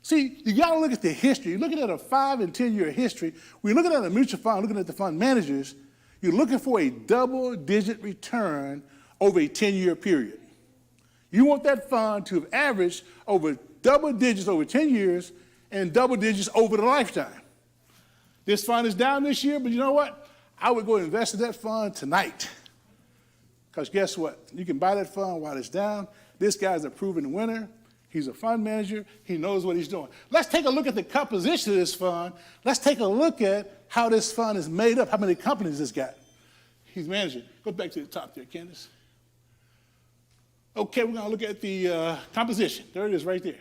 See, you got to look at the history. You're looking at a 5 and 10 year history. When you're looking at a mutual fund, looking at the fund managers, you're looking for a double-digit return over a 10-year period. You want that fund to have averaged over double digits over 10 years and double digits over the lifetime. This fund is down this year, but you know what? I would go invest in that fund tonight. Because guess what? You can buy that fund while it's down. This guy's a proven winner. He's a fund manager. He knows what he's doing. Let's take a look at the composition of this fund. Let's take a look at how this fund is made up, how many companies it's got. He's managing. Go back to the top there, Candace. Okay, we're going to look at the composition. There it is right there.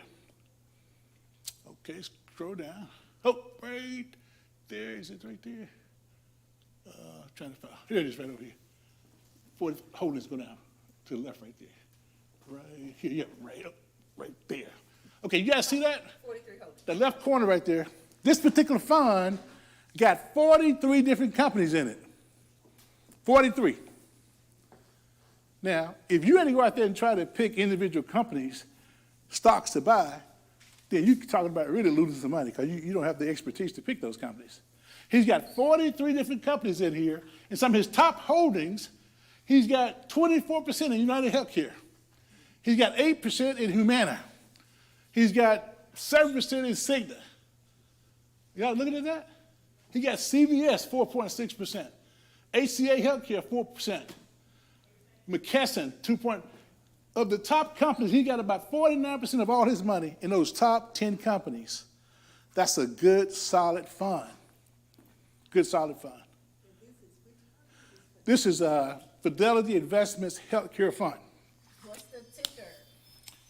Okay, scroll down. Oh, right there. Is it right there? Trying to find. Here it is right over here. 40 holdings go down to the left right there. Right here. Yeah, right there. Okay, you guys see that? 43 holdings. The left corner right there. This particular fund got 43 different companies in it. 43. Now, if you had to go out there and try to pick individual companies, stocks to buy, then you're talking about really losing some money because you don't have the expertise to pick those companies. He's got 43 different companies in here, and some of his top holdings, he's got 24% in United Healthcare. He's got 8% in Humana. He's got 7% in Cigna. Y'all looking at that? He got CVS, 4.6%. HCA Healthcare, 4%. McKesson, 2%. Of the top companies, he got about 49% of all his money in those top 10 companies. That's a good, solid fund. Good, solid fund. This is Fidelity Investments Healthcare Fund. What's the ticker?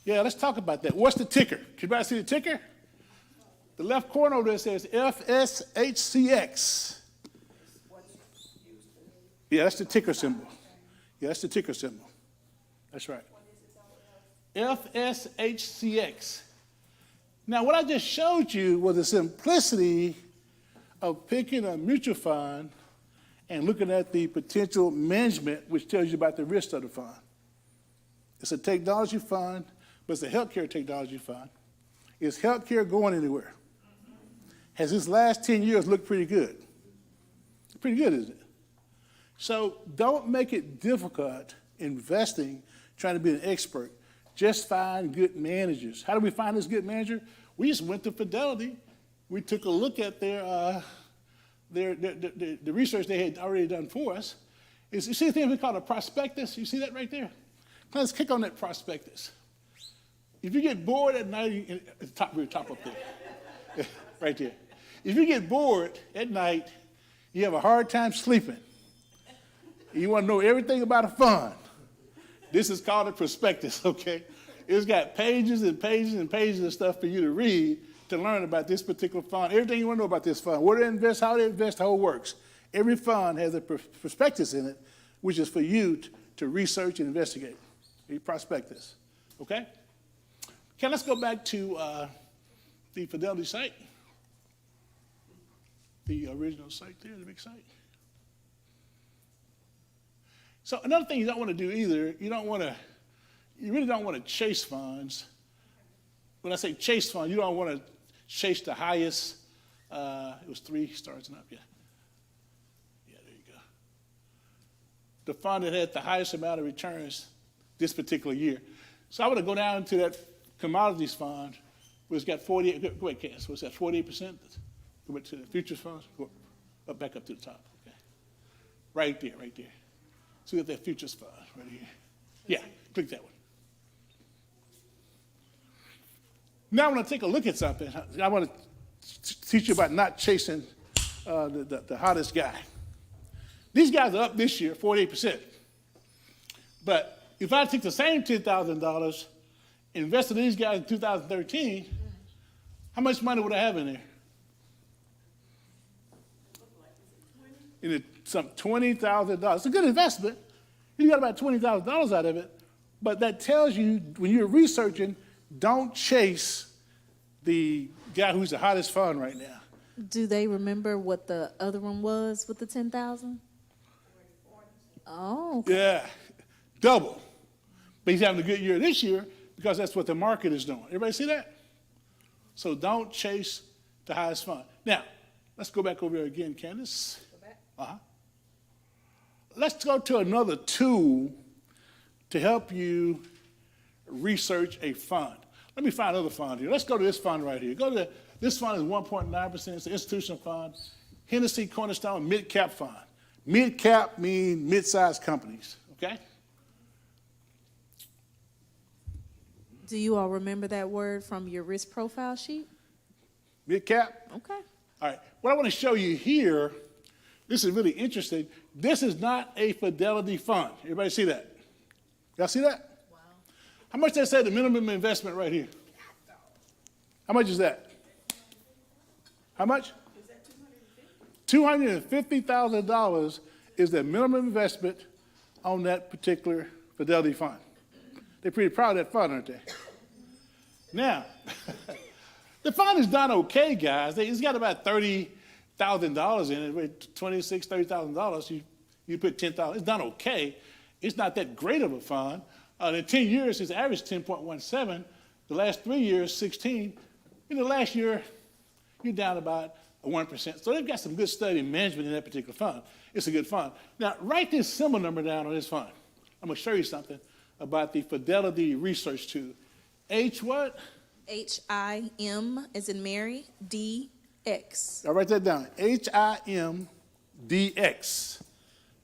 Yeah, let's talk about that. What's the ticker? Can you guys see the ticker? The left corner over there says FSHCX. Yeah, that's the ticker symbol. Yeah, that's the ticker symbol. That's right. FSHCX. Now, what I just showed you was the simplicity of picking a mutual fund and looking at the potential management, which tells you about the risk of the fund. It's a technology fund, but it's a healthcare technology fund. Is healthcare going anywhere? Has this last 10 years looked pretty good? Pretty good, isn't it? So don't make it difficult investing, trying to be an expert. Just find good managers. How do we find this good manager? We just went to Fidelity. We took a look at the research they had already done for us. You see the thing we call a prospectus? You see that right there? Let's click on that prospectus. If you get bored at night, at the top, very top up there, right there. If you get bored at night, you have a hard time sleeping. You want to know everything about a fund. This is called a prospectus, okay? It's got pages and pages and pages of stuff for you to read to learn about this particular fund. Everything you want to know about this fund, where to invest, how to invest, how it works. Every fund has a prospectus in it, which is for you to research and investigate. A prospectus, okay? Okay, let's go back to the Fidelity site. The original site there, the big site. So another thing you don't want to do either, you really don't want to chase funds. When I say chase funds, you don't want to chase the highest, it was 3 stars and up, yeah. Yeah, there you go. The fund that had the highest amount of returns this particular year. So I want to go down to that commodities fund, where it's got 48, go ahead, Cass, what's that, 48%? Go back to the futures funds, go up, back up to the top, okay. Right there, right there. So we got that futures fund right here. Yeah, click that one. Now I want to take a look at something. I want to teach you about not chasing the hottest guy. These guys are up this year, 48%. But if I took the same $10,000, invested in these guys in 2013, how much money would I have in there? Some $20,000. It's a good investment. You got about $20,000 out of it. But that tells you, when you're researching, don't chase the guy who's the hottest fund right now. Do they remember what the other one was with the 10,000? Oh, okay. Yeah, double. But he's having a good year this year because that's what the market is doing. Everybody see that? So don't chase the highest fund. Now, let's go back over here again, Candace. Uh-huh. Let's go to another tool to help you research a fund. Let me find another fund here. Let's go to this fund right here. This fund is 1.9%. It's an institutional fund. Hennessy Cornerstone Mid-Cap Fund. Mid-cap means mid-sized companies, okay? Do you all remember that word from your risk profile sheet? Mid-cap? Okay. All right. What I want to show you here, this is really interesting. This is not a Fidelity fund. Everybody see that? Y'all see that? Wow. How much they say the minimum investment right here? How much is that? How much? Is that $250,000 is the minimum investment on that particular Fidelity fund. They're pretty proud of that fund, aren't they? Now, the fund is done okay, guys. It's got about $30,000 in it, with $26,000, $30,000. You put $10,000. It's done okay. It's not that great of a fund. In 10 years, it's averaged 10.17. The last 3 years, 16. In the last year, you're down about 1%. So they've got some good study and management in that particular fund. It's a good fund. Now, write this symbol number down on this fund. I'm going to show you something about the Fidelity Research Tool. H what? HIM as in Mary, DX. I'll write that down. HIMDX.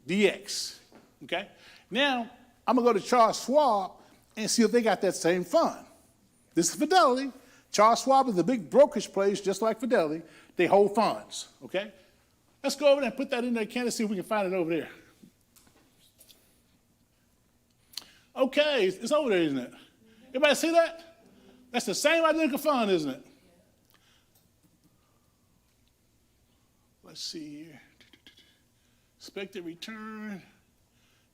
DX, okay? Now, I'm gonna go to Charles Schwab and see if they got that same fund. This is Fidelity. Charles Schwab is a big brokerage place, just like Fidelity. They hold funds, okay? Let's go over there and put that in there, Ken, and see if we can find it over there. Okay, it's over there, isn't it? Everybody see that? That's the same identical fund, isn't it? Let's see here. Expected return,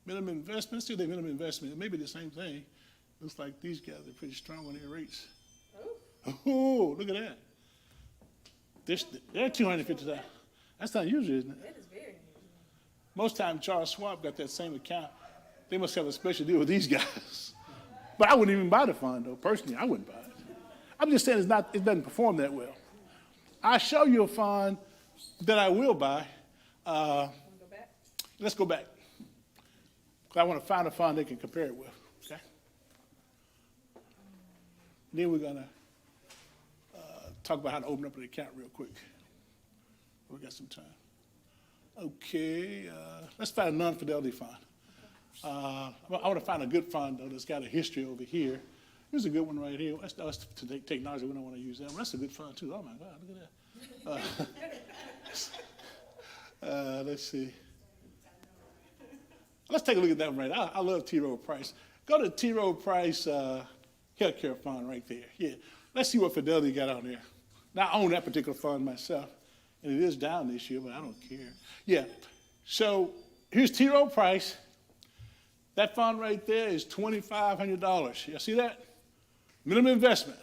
minimum investment. Let's see the minimum investment. It may be the same thing. Looks like these guys are pretty strong on their rates. Oh, look at that. They're 250,000. That's not usual, isn't it? That is very unusual. Most times Charles Schwab got that same account. They must have a special deal with these guys. But I wouldn't even buy the fund, though. Personally, I wouldn't buy it. I'm just saying it doesn't perform that well. I'll show you a fund that I will buy. Let's go back. 'Cause I want to find a fund they can compare it with, okay? Then we're going to talk about how to open up an account real quick. We got some time. Okay, let's find a non-Fidelity fund. I want to find a good fund, though, that's got a history over here. Here's a good one right here. That's technology. We don't want to use that one. That's a good fund, too. Oh, my God, look at that. Let's see. Let's take a look at that one right now. I love T. Rowe Price. Go to T. Rowe Price Healthcare Fund right there. Yeah. Let's see what Fidelity got on there. Now, I own that particular fund myself, and it is down this year, but I don't care. Yeah. So here's T. Rowe Price. That fund right there is $2,500. You see that? Minimum investment.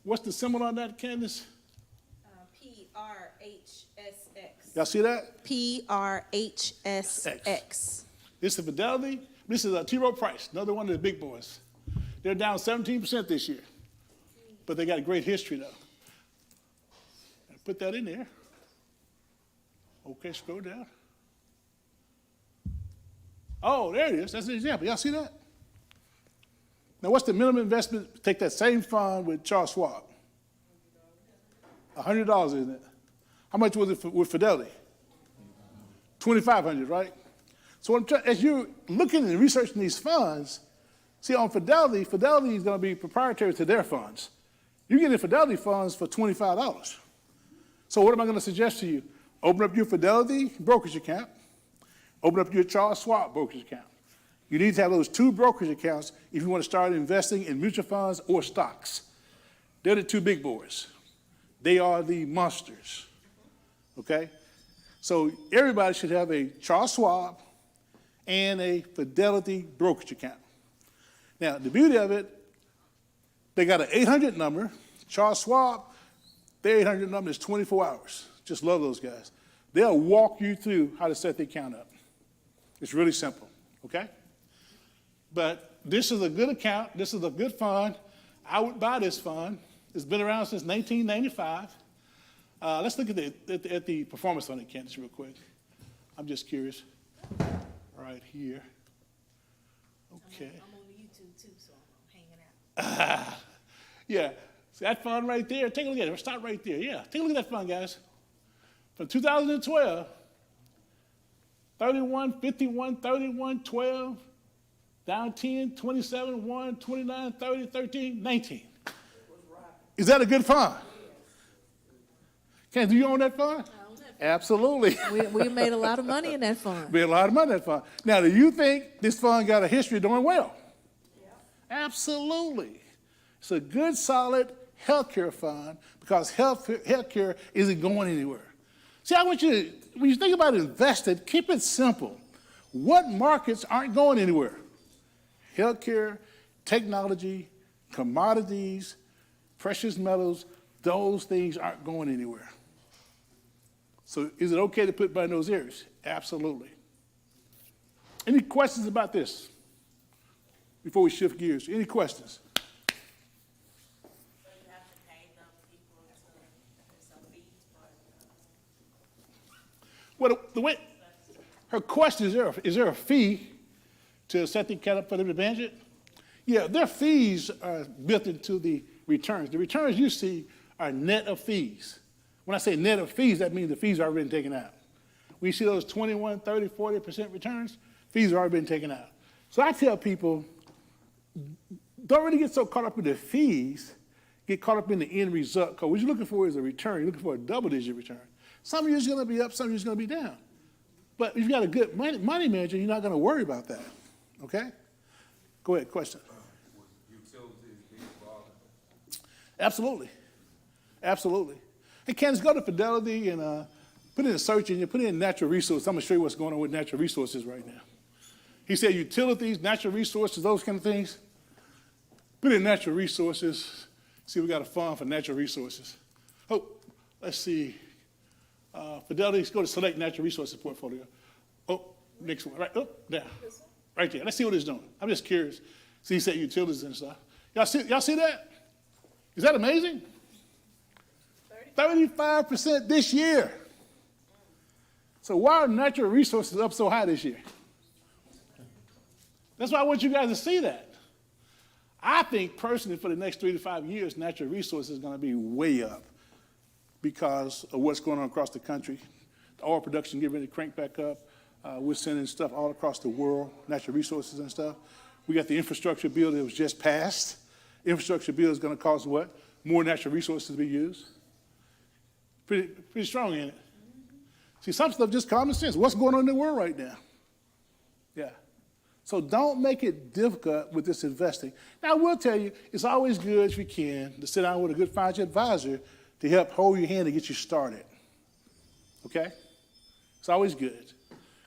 What's the symbol on that, Candace? PRHSX. Y'all see that? PRHSX. This is Fidelity. This is T. Rowe Price, another one of the big boys. They're down 17% this year, but they got a great history, though. Put that in there. Okay, scroll down. Oh, there it is. That's an example. Y'all see that? Now, what's the minimum investment? Take that same fund with Charles Schwab. $100, isn't it? How much was it with Fidelity? $2,500, right? So as you're looking and researching these funds, see, on Fidelity, Fidelity is going to be proprietary to their funds. You get the Fidelity funds for $25. So what am I going to suggest to you? Open up your Fidelity brokerage account. Open up your Charles Schwab brokerage account. You need to have those two brokerage accounts if you want to start investing in mutual funds or stocks. They're the two big boys. They are the monsters, okay? So everybody should have a Charles Schwab and a Fidelity brokerage account. Now, the beauty of it, they got an 800 number. Charles Schwab, their 800 number is 24 hours. Just love those guys. They'll walk you through how to set the account up. It's really simple, okay? But this is a good account. This is a good fund. I would buy this fund. It's been around since 1995. Let's look at the performance on it, Candace, real quick. I'm just curious. Right here. Okay. I'm on YouTube too, so I'm hanging out. Yeah. See that fund right there? Take a look at it. Start right there. Yeah. Take a look at that fund, guys. From 2012, 31, 51, 31, 12, down 10, 27, 1, 29, 30, 13, 19. Is that a good fund? Ken, do you own that fund? I own that fund. Absolutely. We made a lot of money in that fund. Made a lot of money in that fund. Now, do you think this fund got a history of doing well? Yeah. Absolutely. It's a good, solid healthcare fund because healthcare isn't going anywhere. See, I want you to, when you think about investing, keep it simple. What markets aren't going anywhere? Healthcare, technology, commodities, precious metals, those things aren't going anywhere. So is it okay to put money in those areas? Absolutely. Any questions about this before we shift gears? Any questions? Well, the way her question is there a fee to set the account up for them to manage it? Yeah, their fees are built into the returns. The returns you see are net of fees. When I say net of fees, that means the fees are already taken out. when you see those 21, 30, 40% returns, fees have already been taken out. So I tell people, don't really get so caught up in the fees, get caught up in the end result, because what you're looking for is a return. You're looking for a double-digit return. Some years going to be up, some years going to be down. But if you've got a good money manager, you're not going to worry about that, okay? Go ahead, question. Absolutely. Absolutely. Hey, Candace, go to Fidelity and put in a search engine, put in natural resources. I'm going to show you what's going on with natural resources right now. He said utilities, natural resources, those kind of things. Put in natural resources. See, we got a fund for natural resources. Oh, let's see. Fidelity, let's go to select natural resources portfolio. Oh, next one, right, down. Right there. Let's see what it's doing. I'm just curious. See, he said utilities and stuff. Y'all see that? Is that amazing? 35% this year. So why are natural resources up so high this year? That's why I want you guys to see that. I think personally for the next 3 to 5 years, natural resources is going to be way up because of what's going on across the country. The oil production getting ready to crank back up. We're sending stuff all across the world, natural resources and stuff. We got the infrastructure bill that was just passed. Infrastructure bill is going to cause what? More natural resources to be used. Pretty strong, ain't it? See, some stuff just common sense. What's going on in the world right now? Yeah. So don't make it difficult with this investing. Now, I will tell you, it's always good if you can to sit down with a good financial advisor to help hold your hand and get you started. Okay? It's always good.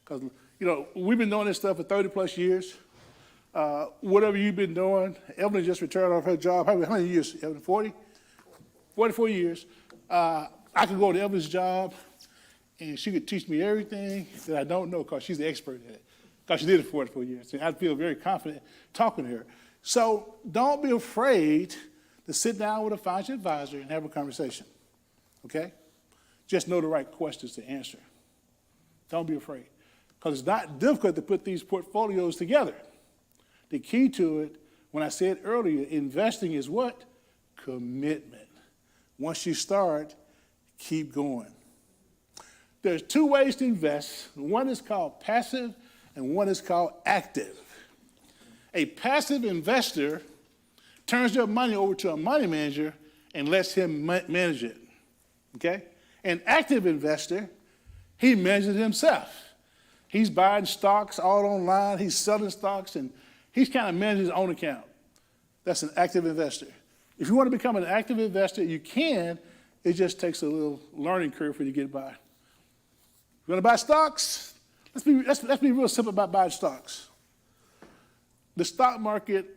Because, you know, we've been doing this stuff for 30 plus years. Whatever you've been doing, Evelyn just retired off her job. How many years, Evelyn? 40? 44 years. I could go to Evelyn's job and she could teach me everything that I don't know because she's the expert at it. Because she did it for 44 years. And I'd feel very confident talking to her. So don't be afraid to sit down with a financial advisor and have a conversation. Okay? Just know the right questions to answer. Don't be afraid. Because it's not difficult to put these portfolios together. The key to it, when I said earlier, investing is what? Commitment. Once you start, keep going. There's 2 ways to invest. One is called passive and one is called active. A passive investor turns their money over to a money manager and lets him manage it. Okay? An active investor, he manages it himself. He's buying stocks all online, he's selling stocks, and he's kind of managing his own account. That's an active investor. If you want to become an active investor, you can. It just takes a little learning curve for you to get by. You want to buy stocks? Let's be real simple about buying stocks. The stock market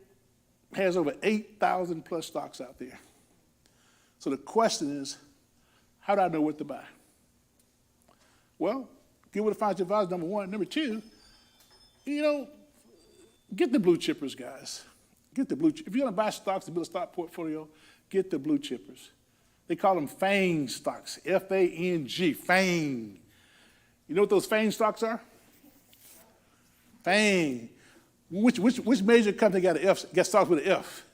has over 8,000 plus stocks out there. So the question is, how do I know what to buy? Well, get with a financial advisor, number one. Number two, you know, get the blue chippers, guys. Get the blue chippers. If you're going to buy stocks to build a stock portfolio, get the blue chippers. They call them FANG stocks, F-A-N-G, FANG. You know what those FANG stocks are? FANG. Which major company got an F? Got starts with an F?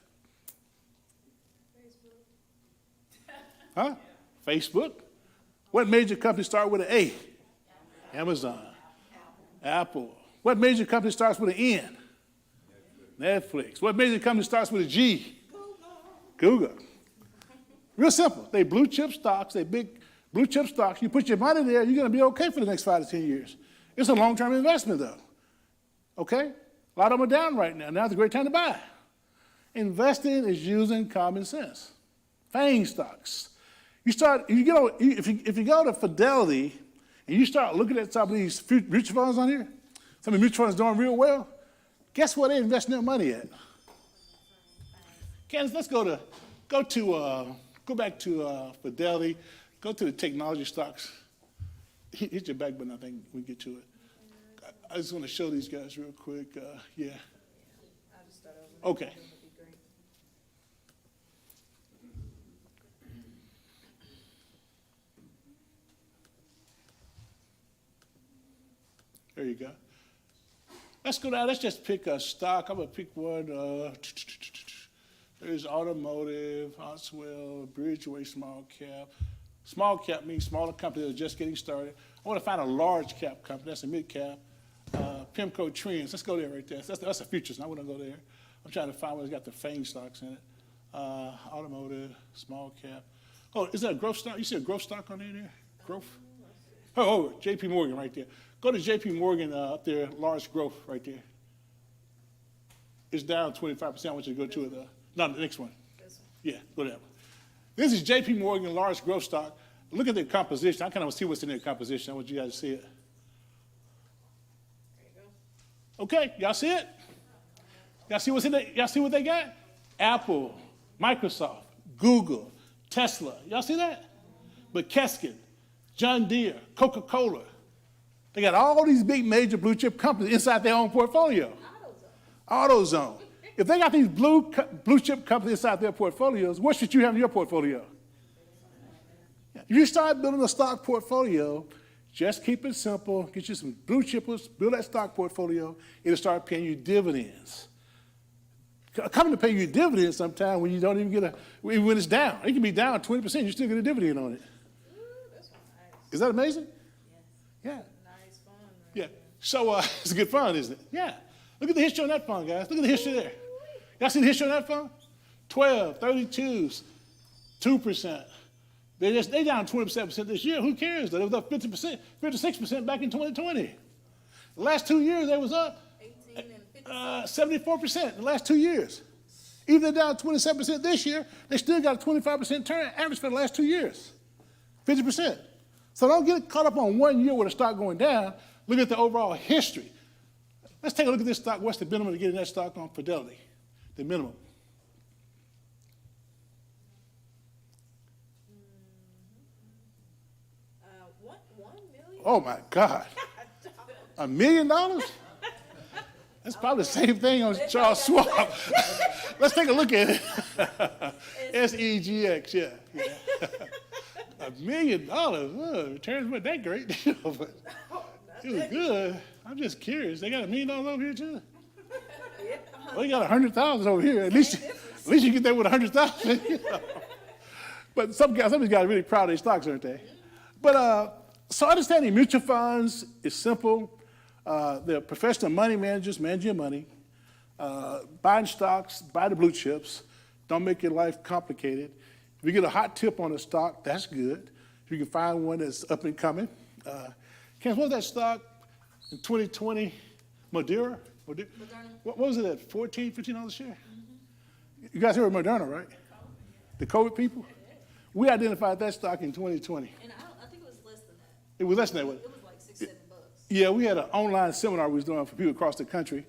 Facebook. Huh? Facebook. What major company starts with an A? Amazon. Apple. What major company starts with an N? Netflix. What major company starts with a G? Google. Real simple. They blue chip stocks. They big blue chip stocks. You put your money there, you're going to be okay for the next 5 to 10 years. It's a long-term investment, though. Okay? A lot of them are down right now. Now's a great time to buy. Investing is using common sense. FANG stocks. If you go to Fidelity and you start looking at some of these mutual funds on here, some of the mutual funds doing real well, guess where they're investing their money at? Candace, let's go back to Fidelity, go to the technology stocks. Hit your back button, I think we get to it. I just want to show these guys real quick. Yeah. Okay. There you go. Let's go down. Let's just pick a stock. I'm going to pick one. There's automotive, Oswell, Bridgeway, small cap, Small cap means smaller companies that are just getting started. I want to find a large cap company, that's a mid cap. Pimco Trends, let's go there right there. That's a futures, and I want to go there. I'm trying to find where it's got the FANG stocks in it. Automotive, small cap. Oh, is that a growth stock? You see a growth stock on there? Growth? Oh, JP Morgan right there. Go to JP Morgan up there, large growth right there. It's down 25%. I want you to go to it. No, the next one. Yeah, go that one. This is JP Morgan, large growth stock. Look at their composition. I kind of want to see what's in their composition. I want you guys to see it. Okay, y'all see it? Y'all see what's in there? Y'all see what they got? Apple, Microsoft, Google, Tesla. Y'all see that? McKesson, John Deere, Coca-Cola. They got all these big major blue chip companies inside their own portfolio. AutoZone. If they got these blue chip companies inside their portfolios, what should you have in your portfolio? If you start building a stock portfolio, just keep it simple. Get you some blue chippers, build that stock portfolio, it'll start paying you dividends. Coming to pay you dividends sometime when you don't even get when it's down. It can be down 20%, you still get a dividend on it. Is that amazing? Yeah. Nice fun. Yeah. So it's good fun, isn't it? Yeah. Look at the history on that fund, guys. Look at the history there. Y'all see the history on that fund? 12, 32s, 2%. They down 27% this year. Who cares? They was up 50%, 56% back in 2020. The last 2 years, they was up 74% the last 2 years. Even they're down 27% this year, they still got a 25% turn average for the last 2 years. 50%. So don't get caught up on 1 year with a stock going down. Look at the overall history. Let's take a look at this stock. What's the minimum to get in that stock on Fidelity? The minimum. $1 million? Oh my God. $1 million? That's probably the same thing on Charles Schwab. Let's take a look at it. SEGX, yeah. $1 million. Returns weren't that great, but it was good. I'm just curious. They got $1 million over here too. Well, they got 100,000 over here. At least you get there with 100,000. But some guys are really proud of their stocks, aren't they? But so understanding mutual funds is simple. They're professional money managers, manage your money. Buying stocks, buy the blue chips. Don't make your life complicated. If you get a hot tip on a stock, that's good. If you can find one that's up and coming. Ken, what was that stock in 2020? Moderna? What was it at, $14, $15 a share? Mm-hmm. You guys heard of Moderna, right? The COVID people? We identified that stock in 2020. And I think it was less than that. It was less than that. It was like $6, $7. Yeah, we had an online seminar we was doing for people across the country,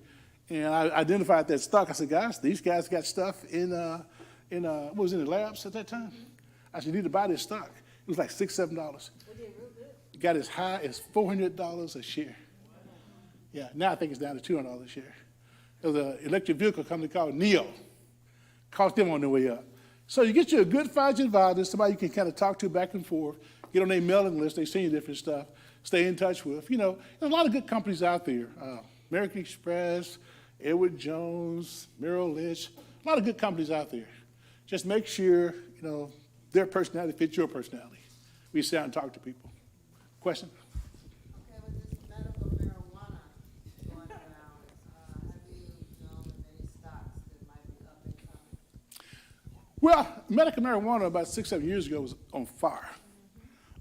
and I identified that stock. I said, guys, these guys got stuff in what was in the labs at that time? Mm-hmm. I said, you need to buy this stock. It was like $6, $7. We did real good. It got as high as $400 a share. Yeah, now I think it's down to $200 a share. There was an electric vehicle company called NIO. Cost them on their way up. So you get you a good financial advisor, somebody you can kind of talk to back and forth, get on their mailing list, they send you different stuff, stay in touch with. You know, there's a lot of good companies out there. American Express, Edward Jones, Merrill Lynch, a lot of good companies out there. Just make sure, you know, their personality fits your personality. We sit down and talk to people. Question? Okay, with this medical marijuana going around, have you known of any stocks that might be up and coming? Well, medical marijuana about 6-7 years ago was on fire.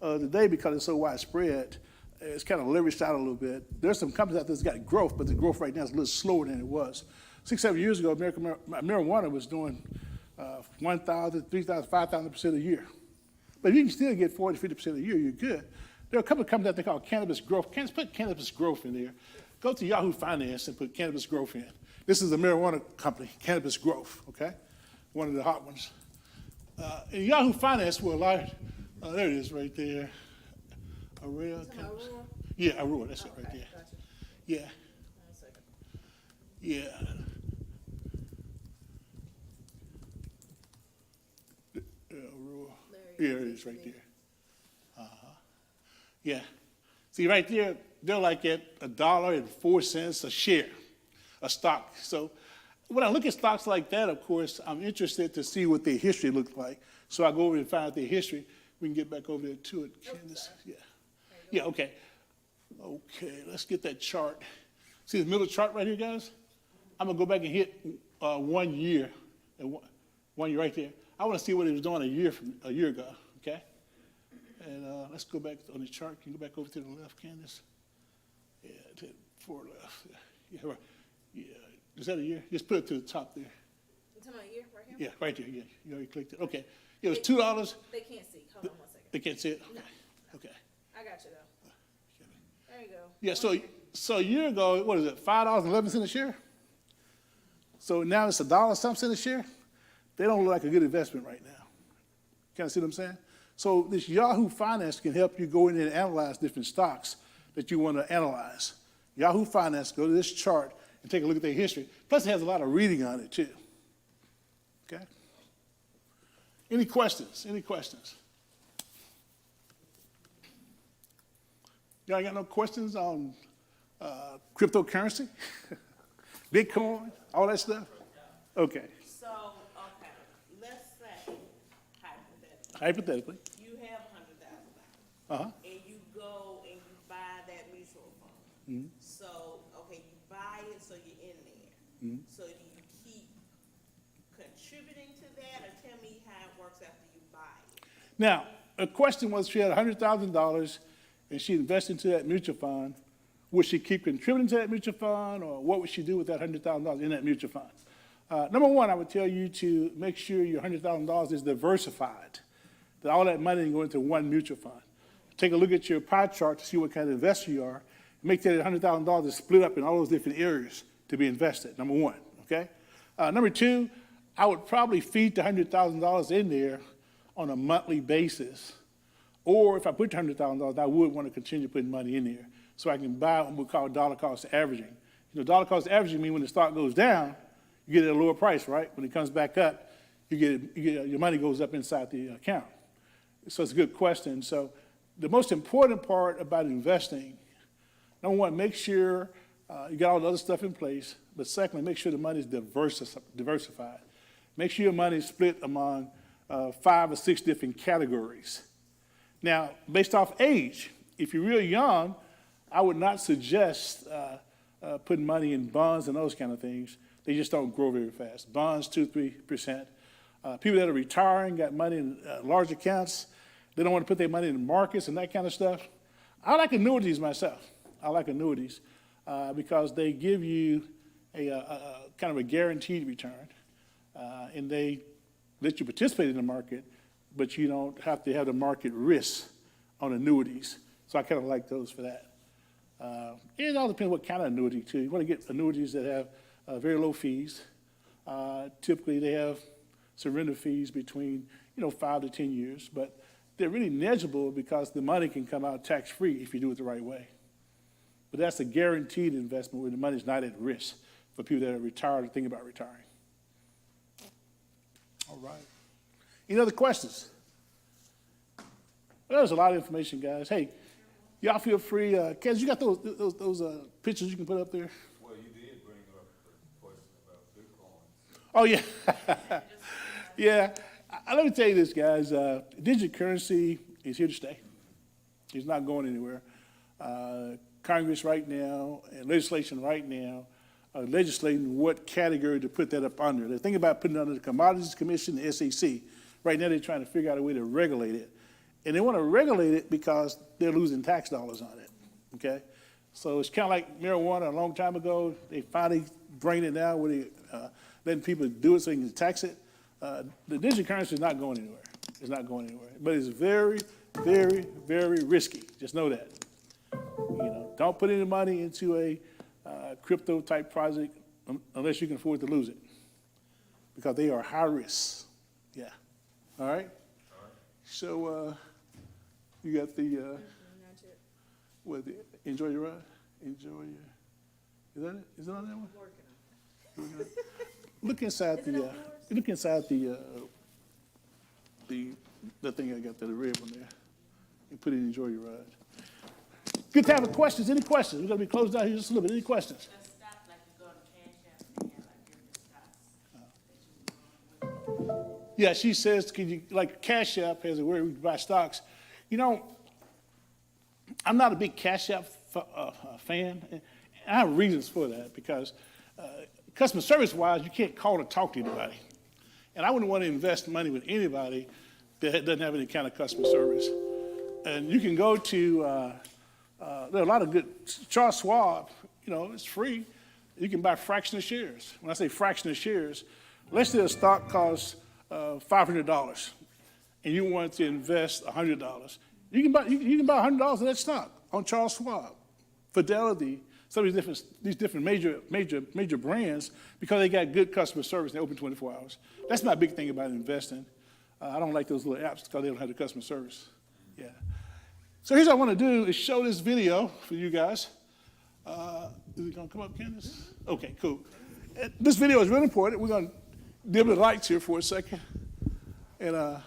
Today, because it's so widespread, it's kind of leveraged out a little bit. There's some companies out there that's got growth, but the growth right now is a little slower than it was. 6-7 years ago, medical marijuana was doing 1,000, 3,000, 5,000% a year. But if you can still get 40, 50% a year, you're good. There are a couple of companies out there called Cannabis Growth. Put Cannabis Growth in there. Go to Yahoo Finance and put Cannabis Growth in. This is a marijuana company, Cannabis Growth, okay? One of the hot ones. In Yahoo Finance, well, there it is right there. Aurora. Yeah, Aurora, that's it right there. Gotcha. Yeah. 1 second. Yeah. Aurora. Yeah, it is right there. Yeah. See, right there, they're like at $1.04 a share, a stock. So when I look at stocks like that, of course, I'm interested to see what their history looks like. So I go over and find out their history. We can get back over there to it, Candace. Yeah. Yeah, okay. Okay, let's get that chart. See the middle chart right here, guys? I'm gonna go back and hit 1 year, and 1 year right there. I wanna see what it was doing a year ago, okay? And let's go back on the chart. Can you go back over to the left, Candace? Yeah, to the far left. Yeah, right. Yeah, is that a year? Just put it to the top there. You talking about a year right here? Yeah, right there, yeah. You already clicked it. Okay. It was $2. They can't see. Hold on 1 second. They can't see it? Okay. Okay. I got you though. There you go. Yeah, so a year ago, what is it, $5.11 a share? So now it's $1 something a share? They don't look like a good investment right now. Kind of see what I'm saying? So this Yahoo Finance can help you go in and analyze different stocks that you want to analyze. Yahoo Finance, go to this chart and take a look at their history. Plus, it has a lot of reading on it, too. Okay? Any questions? Any questions? Y'all got no questions on cryptocurrency? Bitcoin? All that stuff? Okay. So, okay, let's say, hypothetically, Hypothetically. you have $100,000. Uh-huh. And you go and you buy that mutual fund. Mhm. So, okay, you buy it, so you're in there. Mhm. So do you keep contributing to that, or tell me how it works after you buy it? Now, a question was she had $100,000 and she invested into that mutual fund. Would she keep contributing to that mutual fund, or what would she do with that $100,000 in that mutual fund? Number one, I would tell you to make sure your $100,000 is diversified, that all that money didn't go into one mutual fund. Take a look at your pie chart to see what kind of investor you are. Make that $100,000 is split up in all those different areas to be invested, number one, okay? Number two, I would probably feed the $100,000 in there on a monthly basis. Or if I put $100,000, I would want to continue putting money in there so I can buy what we call dollar cost averaging. You know, dollar cost averaging means when the stock goes down, you get it at a lower price, right? When it comes back up, your money goes up inside the account. So it's a good question. So the most important part about investing, number one, make sure you got all the other stuff in place. But secondly, make sure the money is diversified. Make sure your money is split among 5 or 6 different categories. Now, based off age, if you're real young, I would not suggest putting money in bonds and those kind of things. They just don't grow very fast. Bonds, 2-3%. People that are retiring, got money in large accounts, they don't want to put their money in markets and that kind of stuff. I like annuities myself. I like annuities because they give you a kind of a guaranteed return, and they let you participate in the market, but you don't have to have the market risk on annuities. So I kind of like those for that. It all depends what kind of annuity, too. You want to get annuities that have very low fees. Typically, they have surrender fees between 5 to 10 years, but they're really negligible because the money can come out tax-free if you do it the right way. But that's a guaranteed investment where the money's not at risk for people that are retired or thinking about retiring. All right. Any other questions? Well, there's a lot of information, guys. Hey, y'all feel free. Kez, you got those pictures you can put up there? Well, you did bring up the question about Bitcoin. Oh, yeah. Yeah. Let me tell you this, guys. Digital currency is here to stay. It's not going anywhere. Congress right now and legislation right now are legislating what category to put that up under. They're thinking about putting it under the Commodities Commission, the SEC. Right now, they're trying to figure out a way to regulate it. And they want to regulate it because they're losing tax dollars on it, okay? So it's kind of like marijuana a long time ago. They finally bring it now where they letting people do it so they can tax it. The digital currency is not going anywhere. It's not going anywhere. But it's very, very, very risky. Just know that. Don't put any money into a crypto-type project unless you can afford to lose it, because they are high risk. Yeah. All right? So you got the, enjoy your ride? Enjoy your, is that it? Is it on that one? Working on it. Look inside the thing I got there, the red one there, and put it in enjoy your ride. Good time for questions. Any questions? We're going to be closed out here just a little bit. Any questions? Yeah, she says, could you, like Cash App has a where we buy stocks. You know, I'm not a big Cash App fan. And I have reasons for that because customer service wise, you can't call and talk to anybody. And I wouldn't want to invest money with anybody that doesn't have any kind of customer service. And you can go to, there are a lot of good, Charles Schwab, you know, it's free. You can buy fraction of shares. When I say fraction of shares, let's say a stock costs $500 and you want to invest $100. You can buy $100 of that stock on Charles Schwab, Fidelity, some of these different major brands, because they got good customer service. They open 24 hours. That's my big thing about investing. I don't like those little apps because they don't have the customer service. Yeah. So here's what I want to do is show this video for you guys. Is it going to come up, Candace? Okay, cool. This video is really important. We're going to dim the lights here for a second. And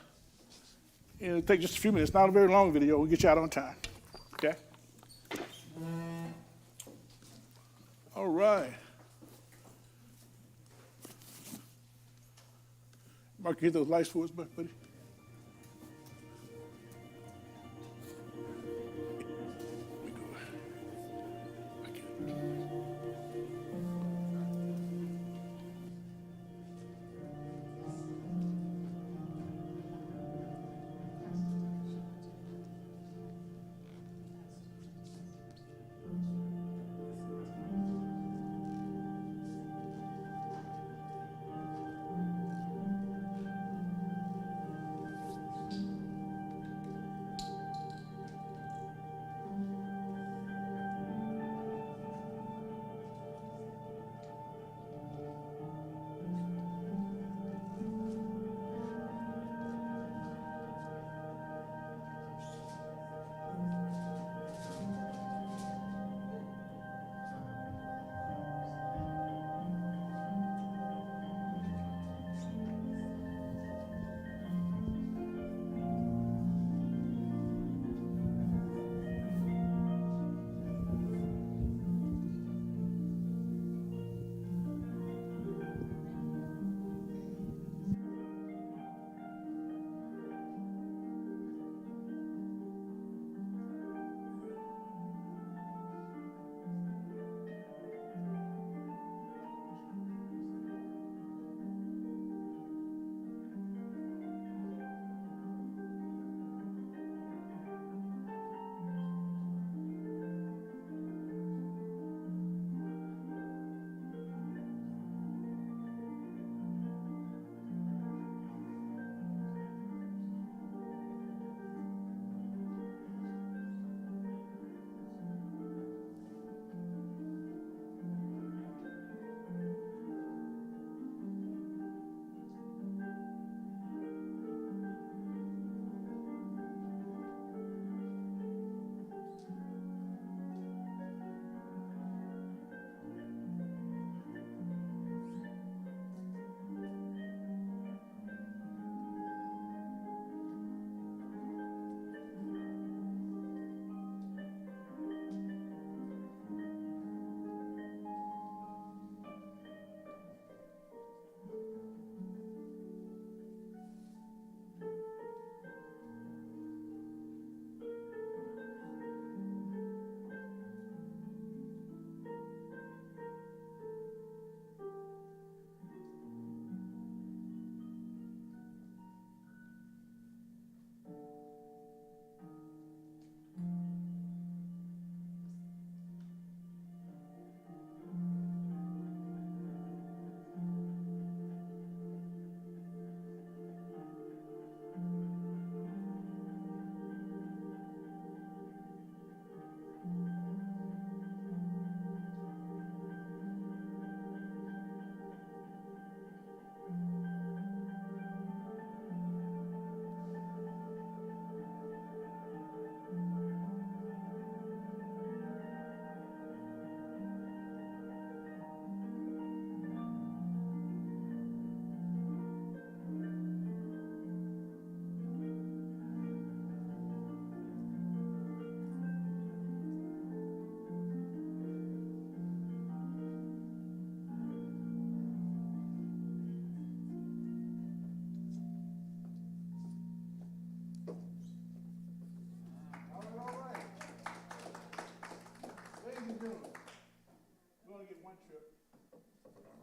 it'll take just a few minutes. Not a very long video. We'll get you out on time. Okay? All right. Mark, you hit those lights for us, buddy?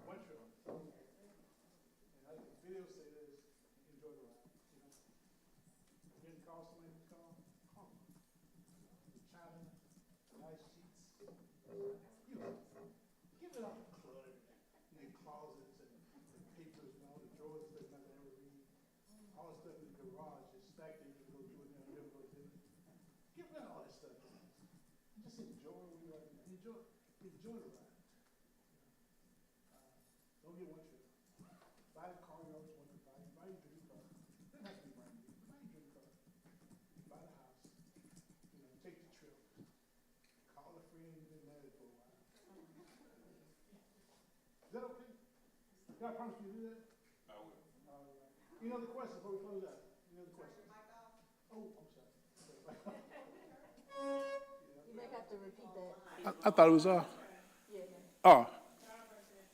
One trip. And I think the video say this, enjoy the ride, you know. If you didn't call somebody to call them. The China, nice sheets. You know, give it up to clutter in your closets and papers and all the drawers that nothing ever read. All the stuff in the garage is stacked there, you can go do it now, never go do it. Get rid of all that stuff. Just enjoy where you are. Enjoy the ride. Don't get one trip. Buy the car you always wanted to buy. Buy your dream car. It doesn't have to be brand new. Buy your dream car. Buy the house. You know, take the trip. Call a friend you've been married for a while. Is that okay? God promise you to do that? I will. All right. Any other questions before we close out? Any other questions? Oh, I'm sorry. You may have to repeat that. I thought it was off. Oh.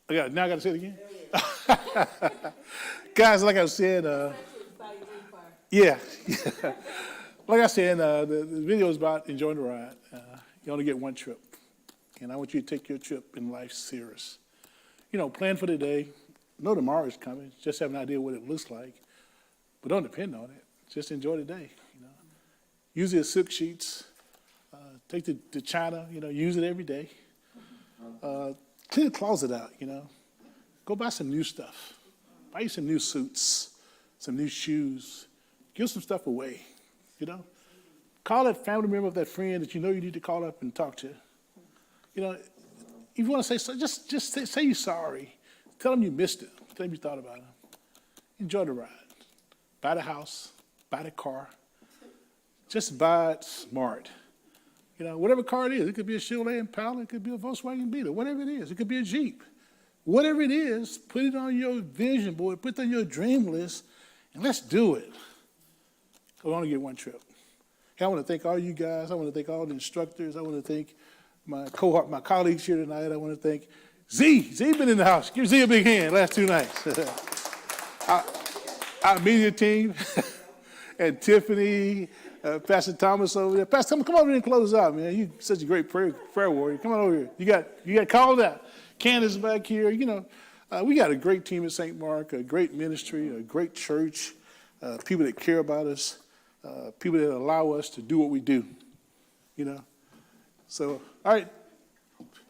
Now I got to say it again? Guys, like I said, yeah. Like I said, the video is about enjoying the ride. You only get one trip. And I want you to take your trip in life serious. You know, plan for the day. Know tomorrow is coming. Just have an idea what it looks like. But don't depend on it. Just enjoy the day, you know. Use it as silk sheets. Take the China, you know, use it every day. Clean the closet out, you know. Go buy some new stuff. Buy you some new suits, some new shoes. Give some stuff away, you know. Call that family member of that friend that you know you need to call up and talk to. You know, if you want to say so, just say you're sorry. Tell them you missed it. Tell them you thought about them. Enjoy the ride. Buy the house. Buy the car. Just buy it smart. You know, whatever car it is, it could be a Chevrolet Impala, it could be a Volkswagen Beetle, whatever it is. It could be a Jeep. Whatever it is, put it on your vision board, put it on your dream list, and let's do it. I want to get one trip. Hey, I want to thank all you guys. I want to thank all the instructors. I want to thank my cohort, my colleagues here tonight. I want to thank Z. Z been in the house. Give Z a big hand last 2 nights. Our media team and Tiffany, Pastor Thomas over there. Pastor Thomas, come over here and close out, man. You're such a great prayer warrior. Come on over here. You got called out. Candace back here. You know, we got a great team at St. Mark, a great ministry, a great church, people that care about us, people that allow us to do what we do, you know. So, all right,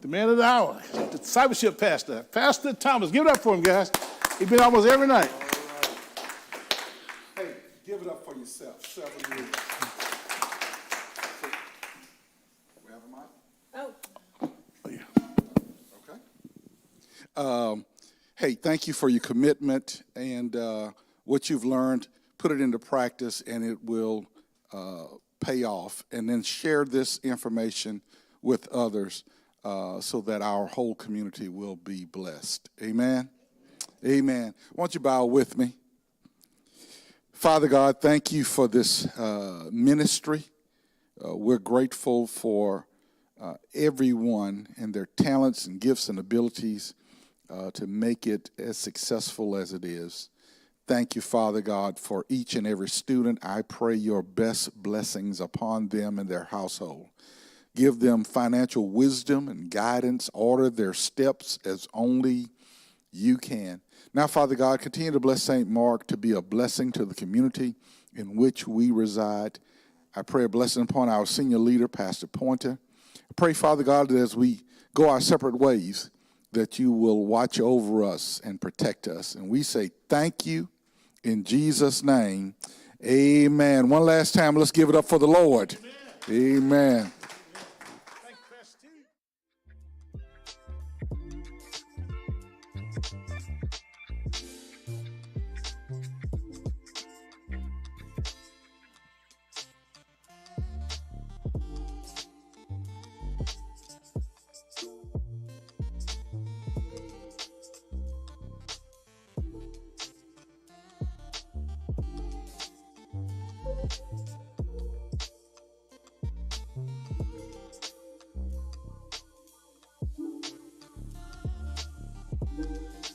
the man of the hour, the discipleship pastor, Pastor Thomas. Give it up for him, guys. He's been almost every night. Hey, give it up for yourself. 7 years. We have a mic? Oh. Oh, yeah. Okay. Hey, thank you for your commitment and what you've learned. Put it into practice, and it will pay off. And then share this information with others so that our whole community will be blessed. Amen? Amen. Why don't you bow with me? Father God, thank you for this ministry. We're grateful for everyone and their talents and gifts and abilities to make it as successful as it is. Thank you, Father God, for each and every student. I pray your best blessings upon them and their household. Give them financial wisdom and guidance. Order their steps as only you can. Now, Father God, continue to bless St. Mark to be a blessing to the community in which we reside. I pray a blessing upon our senior leader, Pastor Pointer. I pray, Father God, that as we go our separate ways, that you will watch over us and protect us. And we say thank you in Jesus' name. Amen. One last time, let's give it up for the Lord. Amen. Thank you.